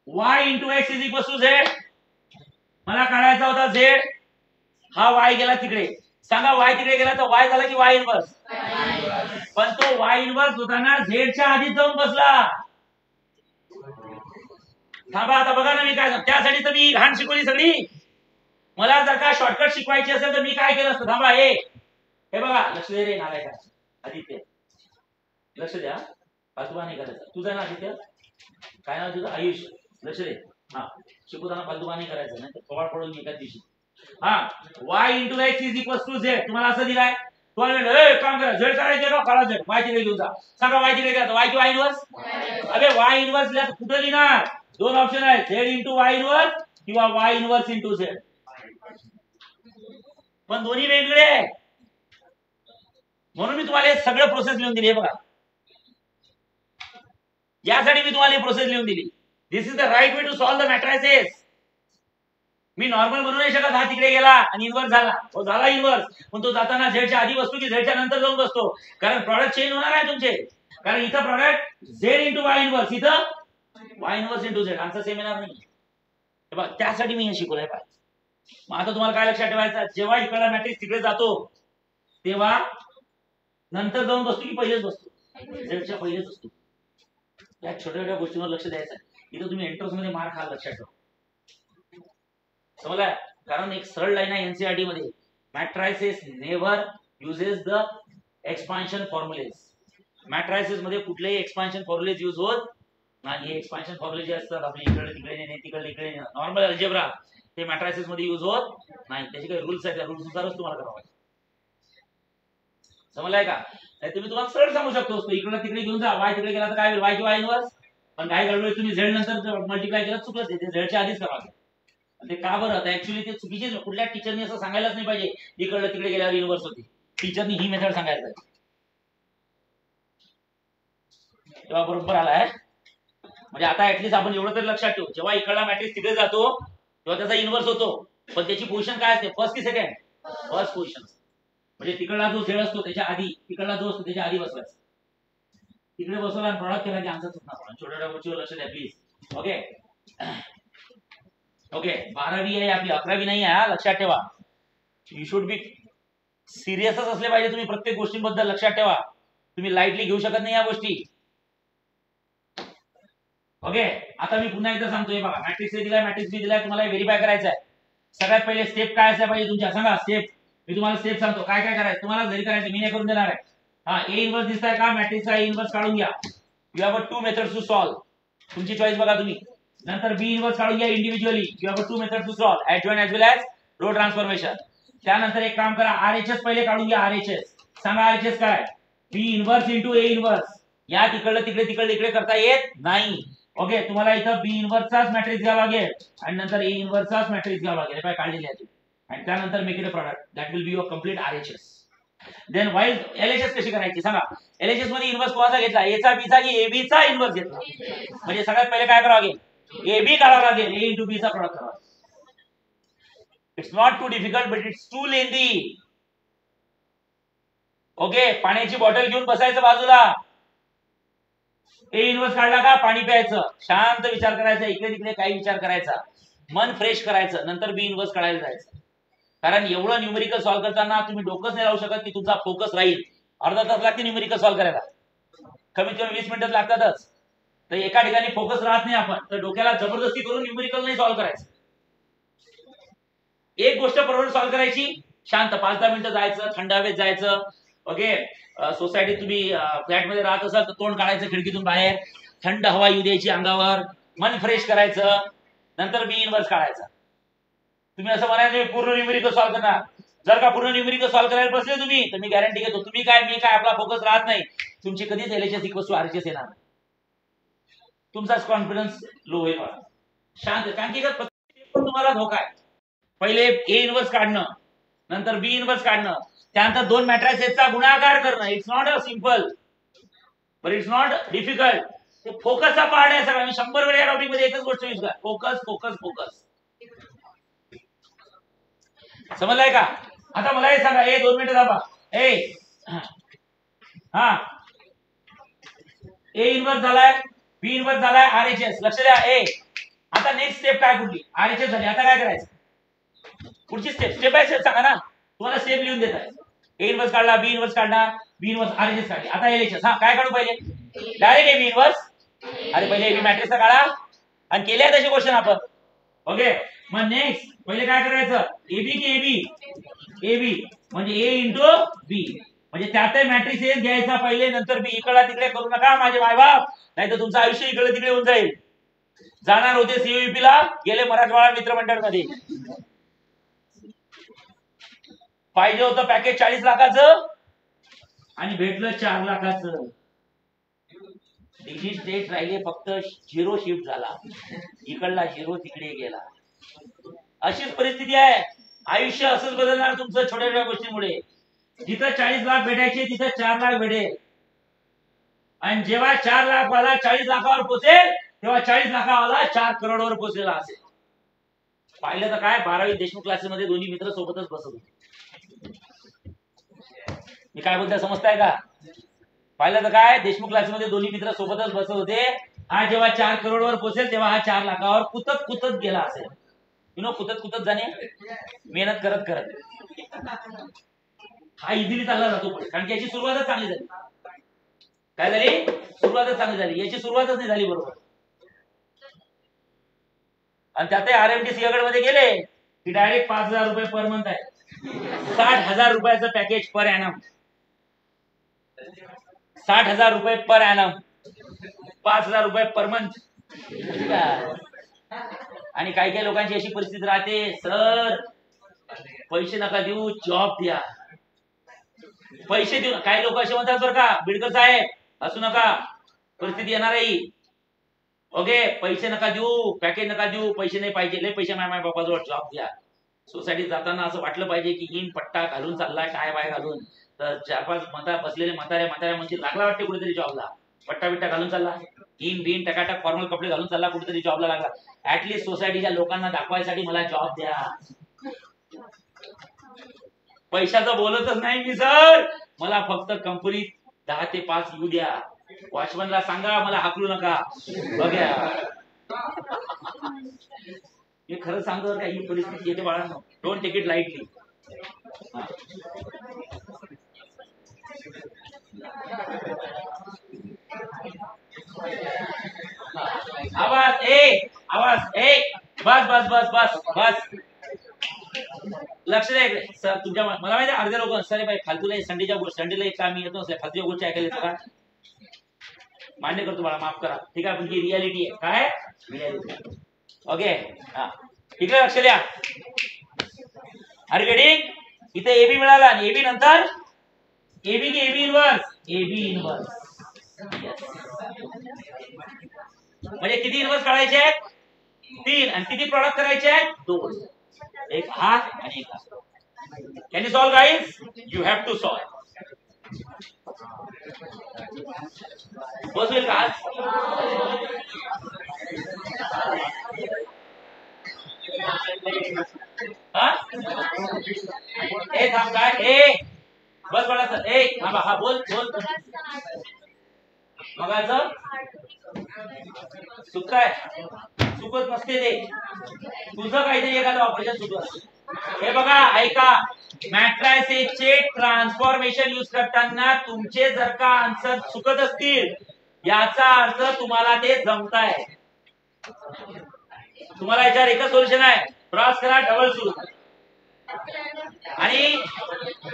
Speaker 3: y into x is equals to z. मला काढायचा होता z. हा y गेला तिकडे. सांगा y तिकडे गेला तर y झाला की y इन्व्हर्स. पण तो y इन्व्हर्स होताना z च्या आधीच जाऊन बसला. थांबा आता बघा ना मी काय. त्यासाठी तर मी घाण शिकवली सगळी. मला जर का शॉर्टकट शिकवायची असेल तर मी काय केलं असतं. थांबा हे बघा लक्ष दे रे नालायका. आदित्य लक्ष द्या. फालतूपणा नाही करायचा. तुझं ना आदित्य काय नाव तुझं? आयुष. लक्ष दे. हा शिकवताना फालतूपणा नाही करायचा, नाही तर कवाड पडून एकाच दिवशी. हा y into x is equals to z. तुम्हाला असं दिलाय. तुम्हाला काम करा. z करायचे का काळा z. y तिकडे घेऊन जा. सांगा y तिकडे घ्या. y किंवा y इन्व्हर्स. अबे y इन्व्हर्स ला कुठे लिहिणार? दोन ऑप्शन आहेत. z into y इन्व्हर्स किंवा y इन्व्हर्स into z. पण दोन्ही वेगळे आहे. म्हणून मी तुम्हाला हे सगळं प्रोसेस लिहून दिली. बघा यासाठी मी तुम्हाला ही प्रोसेस लिहून दिली. This is the right way to solve the matrices. मी नॉर्मल बनवू नाही शकत. हा तिकडे गेला आणि इन्व्हर्स झाला. तो झाला इन्व्हर्स, पण तो जाताना झेडच्या आधी बसतो की झेडच्या नंतर जाऊन बसतो. कारण प्रॉडक्ट चेंज होणार आहे तुमचे. कारण इथं product Z into Y inverse, इथं Y inverse into Z. Answer same येणार नाही. बघा त्यासाठी मी हे शिकवलंय. पाय मग आता तुम्हाला काय लक्षात ठेवायचं. जेव्हा इकडला मॅट्रिक्स तिकडे जातो तेव्हा नंतर जाऊन बसतो की पहिलेच बसतो? झेडच्या पहिलेच असतो. या छोट्या छोट्या गोष्टींवर लक्ष द्यायचं. इथं तुम्ही एंट्रन्स मध्ये मार्क खाल. लक्षात ठेवा. समजला? कारण एक सरळ लाईन आहे एनसीईआरटी मध्ये. Matrices never uses the expansion formulas. Matrices मध्ये कुठलेही एक्सपान्शन फॉर्म्युलेज यूज होत नाही. एक्सपान्शन फॉर्म्युले जे असतात आपले इकडे तिकडे नाही, तिकडे इकडे नॉर्मल अल्जेब्रा, ते मॅट्रायसेस मध्ये यूज होत नाही. त्याचे काही रूल्स आहेत. त्या रूल्स नुसारच तुम्हाला करावं. समजलाय का? नाही तुम्ही तुम्हाला सरळ सांगू शकतो. इकडे तिकडे घेऊन जा. वाय तिकडे गेला तर काय होईल? वाय किंवा इन्व्हर्स. पण काय गडबड तुम्ही झेड नंतर मल्टिप्लाय केलं चुकलं. ते झेडच्या आधीच करावं. ते का बरं? आता ऍक्च्युअली ते चुकीचे. कुठल्या टीचरनी असं सांगायलाच नाही पाहिजे इकडे तिकडे गेल्यावर इन्व्हर्स होती. टीचरनी ही मेथड सांगायला पाहिजे. तेव्हा बरोबर आलाय. म्हणजे आता ऍटलीस्ट आपण एवढं तरी लक्षात ठेवू. जेव्हा इकडला मॅट्रिक्स तिकडे जातो तेव्हा त्याचा इन्व्हर्स होतो. पण त्याची पोझिशन काय असते? फर्स्ट की सेकंड? First position. म्हणजे तिकडला जो झेड असतो त्याच्या आधी, तिकडला जो असतो त्याच्या आधी बसवायचा. तिकडे बसवला आणि प्रॉडक्ट केला की आन्सर चुकणार. छोट्या गोष्टीवर लक्ष द्या प्लीज. Okay okay. 12वी आहे आपली, 11वी नाही आहे. लक्षात ठेवा. यू शुड बी सिरियसच असले पाहिजे तुम्ही. प्रत्येक गोष्टींबद्दल लक्षात ठेवा. तुम्ही लाईटली घेऊ शकत नाही या गोष्टी. ओके. आता मी पुन्हा एकदा सांगतोय. बघा मॅट्रिक्स ए दिलाय, मॅट्रिक्स बी दिलाय. तुम्हाला व्हेरीफाय करायचं आहे. सगळ्यात पहिले स्टेप काय असल्या पाहिजे तुमच्या? सांगा स्टेप. मी तुम्हाला स्टेप सांगतो काय काय करायचं. तुम्हाला घरी करायचं, मी नाही करून देणार आहे. हा ए इन्व्हर्स दिसताय का? मॅट्रिक्सचा ए इन्व्हर्स काढून घ्या. You have two methods to solve. तुमची चॉईस बघा तुम्ही. नंतर बी इन्व्हर्स काढून घ्या individually. You have two methods to solve, adjoint as well as row transformation. त्यानंतर एक काम करा, आरएचएस पहिले काढून घ्या. आरएचएस सांगा आरएचएस काय? बी इन्व्हर्स इंटू ए इन्व्हर्स. या तिकडलं तिकडे तिकडे इकडे करता येत नाही. ओके. तुम्हाला इथं बी इन्व्हर्सचाच मॅट्रिक्स घ्यावा लागेल आणि नंतर ए इन्व्हर्सचाच मॅट्रिक्स घ्यावा लागेल. काय काढलेले आहे आणि त्यानंतर make it a product. That will be your complete RHS. Then while LHS कशी करायची सांगा. एलएचएस मध्ये इन्व्हर्स कोणाचा घेतला? एचा बीचा की एबी चा इन्व्हर्स घेतला. म्हणजे सगळ्यात पहिले काय करावं लागेल? एबी काढावं लागेल. ए इंटू बी चा प्रॉडक्ट करावा. It's not too difficult but it's too lengthy. Okay. पाण्याची बॉटल घेऊन बसायचं बाजूला. ए इन्व्हर्स काढला का पाणी प्यायचं, शांत विचार करायचा, इकडे तिकडे काही विचार करायचा, मन फ्रेश करायचं, नंतर बी इन्व्हर्स काढायला जायचं. कारण एवढं न्यूमेरिकल सॉल्व्ह करताना तुम्ही डोकंच नाही लावू शकत की तुमचा फोकस राहील. अर्धा तास लागते न्यूमेरिकल सॉल्व्ह करायला, कमीत कमी 20 मिनिटं लागतातच. तर एका ठिकाणी फोकस राहत नाही आपण, तर डोक्याला जबरदस्ती करून न्यूमेरिकल नाही सॉल्व्ह करायचं. एक गोष्ट बरोबर सॉल्व्ह करायची, शांत 5-10 मिनिटं जायचं, थंड हवेत जायचं. ओके, सोसायटीत तुम्ही फ्लॅट मध्ये राहत असाल तर तोंड काढायचं खिडकीतून बाहेर, थंड हवा येऊ द्यायची अंगावर, मन फ्रेश करायचं, नंतर बी इन्व्हर्स काढायचा. तुम्ही असं म्हणायचं पूर्ण न्यूमेरिकल सॉल्व्ह करणार. जर का पूर्ण न्यूमेरिकल सॉल्व्ह करायला बसले तुम्ही, तर मी गॅरंटी घेतो तुम्ही काय मी काय आपला फोकस राहत नाही. तुमची कधीच एलएचएस इक्वल्स टू आरएचएस येणार, तुमचाच कॉन्फिडन्स लो होईल. शांत, कारण की तुम्हाला धोका आहे. पहिले ए इन्व्हर्स काढणं, नंतर बी इन्व्हर्स काढणं, त्यानंतर दोन मॅट्रिसेसचा गुणाकार करणं. It's not a simple but it's not difficult. ते फोकसचा पार्ट आहे सगळा. मी 100 वेळा या टॉपिक मध्ये एकच गोष्ट यूज करा, फोकस फोकस फोकस. समजलाय का? आता मला हे सांगा, 2 मिनिटं दाबा. हा ए इन्व्हर्स झालाय, बी इन्व्हर्स झालाय, आरएचएस. लक्ष द्या. आता नेक्स्ट स्टेप काय कुठली? आरएचएस झाली, आता काय करायचं? पुढची स्टेप बाय स्टेप सांगा ना, तुम्हाला स्टेप लिहून देत आहे. ए इन्व्हर्स काढला, बी इन्व्हर्स काढला, बी इन्व्हर्स आरएचएस काढली, आता एलएचएस. हा काय काढू पहिले? Direct AB inverse. अरे पहिले एबी मॅट्रिक्सचा काढा आणि केले तसे क्वेश्चन आपण. ओके, मग नेक्स्ट पहिले काय करायचं? एबी की एबी? एबी म्हणजे ए इंटू बी, म्हणजे त्यातही मॅट्रिक्स घ्यायचा पहिले, नंतर बी. इकडला तिकडे करू नका माझे मायबाप, नाही तर तुमचं आयुष्य इकडे तिकडे होऊन जाईल. जाणार होते सीयूपी ला, गेले मराठवाडा मित्रमंडळ मध्ये. पाहिजे होतं पॅकेज 40 लाखाचं आणि भेटलं 4 लाखाचं. डिजिट डेट राहिले फक्त 0 शिफ्ट झाला, इकडला 0 तिकडे गेला. अशीच परिस्थिती आहे. आयुष्य असंच बदलणार तुमचं छोट्या छोट्या गोष्टींमुळे. जिथं 40 लाख भेटायचे तिथं 4 लाख भेटेल, आणि जेव्हा 4 लाख वाला 40 लाखावर पोहोचेल तेव्हा 40 लाखावाला 4 करोडवर पोहोचलेला असेल. पाहिलं तर काय, 12वी देशमुख क्लासेसमध्ये दोन्ही मित्र सोबतच बसत होते. मी काय बोलतोय समजताय का? पाहिलं तर काय, देशमुख क्लासेसमध्ये दोन्ही मित्र सोबतच बसत होते. हा जेव्हा 4 करोडवर पोहोचेल तेव्हा हा 4 लाखावर कुतत कुतत गेला असेल. कुतत कुतत जाणे, मेहनत करत करत. हा इझिली चालला जातो पण, कारण की याची सुरुवातच चांगली झाली. काय झाली? सुरुवातच चांगली झाली, याची सुरुवातच नाही झाली बरोबर. आणि त्यातही आरएमटी सिंहगड मध्ये गेले की डायरेक्ट 5,000 रुपये पर मंथ आहे. 60,000 रुपयाचं पॅकेज पर ॲनम. 60,000 रुपये पर ॲनम, 5,000 रुपये पर मंथ. आणि काही काही लोकांची अशी परिस्थिती राहते, सर पैसे नका देऊ, जॉब द्या. पैसे देऊ, काही लोक असे म्हणतात बरं का, बिडकर साहेब असू नका, परिस्थिती येणार आहे. ओके, पैसे नका देऊ, पॅकेज नका देऊ, पैसे नाही पाहिजे, लय पैसे माय बापाजवळ, जॉब द्या. सोसायटीत जाताना असं वाटलं पाहिजे की इन पट्टा घालून चाललाय, काय बाय घालून, तर 4-5 म्हातारे बसलेले म्हाताऱ्या म्हणजे लागला वाटते कुठेतरी जॉबला. पट्टा बिट्टा घालून चालला, इन बिन टकाटक फॉर्मल कपडे घालून चालला, कुठेतरी जॉबला लागला. ऍटलीस्ट सोसायटीच्या लोकांना दाखवायसाठी मला जॉब द्या. पैशाचं बोलतच नाही मी सर, मला फक्त कंपनीत 10 ते 5 येऊ द्या. वॉचमनला सांगा मला हाकलू नका. बघा, मी खरं सांगतो का, ही परिस्थिती येते बाळांनो, डोंट टेक इट लाईटली. आवाज बस बस बस बस बस. लक्ष द्या इकडे. सर तुमच्या, मला माहिती अर्ध्या लोक सर बाई फालतूला संडेला एक काम येतो, फालतूच्या गोष्टी ऐकायला का मान्य करतो, मला माफ करा, ठीक आहे, पण ही रियालिटी आहे. काय रियालिटी? ओके, हा इकडे लक्ष द्या. अरे गेटिंग? इथे एबी मिळाला, आणि एबी नंतर एबी की एबी इन्व्हर्स? AB inverse. म्हणजे किती इन्व्हर्स काढायचे आहेत? 3. आणि किती प्रॉडक्ट करायचे आहेत? 2. एक हा आणि एक हा. Can you solve guys? You have to solve. बसवेल का आज? थांब काय, बस बडा सर, हा बोल बोल. मगाचं चुकताय चुकत नसते ते तुझं काहीतरी एखादं ऑपरेशन चुकत. हे बघा ऐका, मॅट्रायसेसचे ट्रान्सफॉर्मेशन यूज करताना तुमचे जर का आन्सर चुकत असतील याचा अर्थ तुम्हाला ते जमताय. तुम्हाला याच्यावर एकच सोल्युशन आहे, क्रॉस करा, डबल सुरू. आणि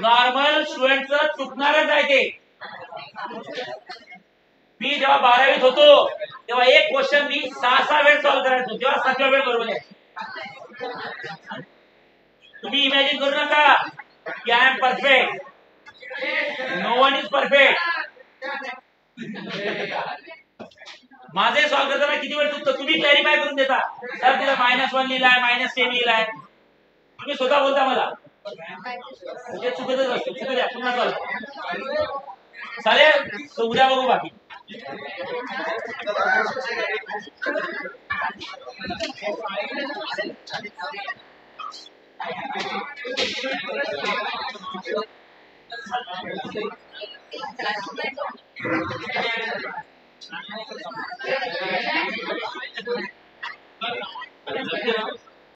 Speaker 3: नॉर्मल स्टुडंटचं चुकणारच आहे ते. मी जेव्हा 12वीत होतो तेव्हा एक क्वेश्चन मी 6 वेळ सॉल्व्ह करायचो, तेव्हा 7व्या वेळ बरोबर आहे. तुम्ही इमॅजिन करू नका की I am perfect. No one is perfect. माझे सॉल्व्ह करताना किती वेळ चुकतो तुम्ही क्लॅरिफाय करून देता. सर तिला -1 लिहिलाय, -10 लिहिलाय, तुम्ही स्वतः बोलता मला ते चुकतच असतो. चुकू द्या, पुन्हा सॉल्व्ह चालेल. उद्या बघू बाकी.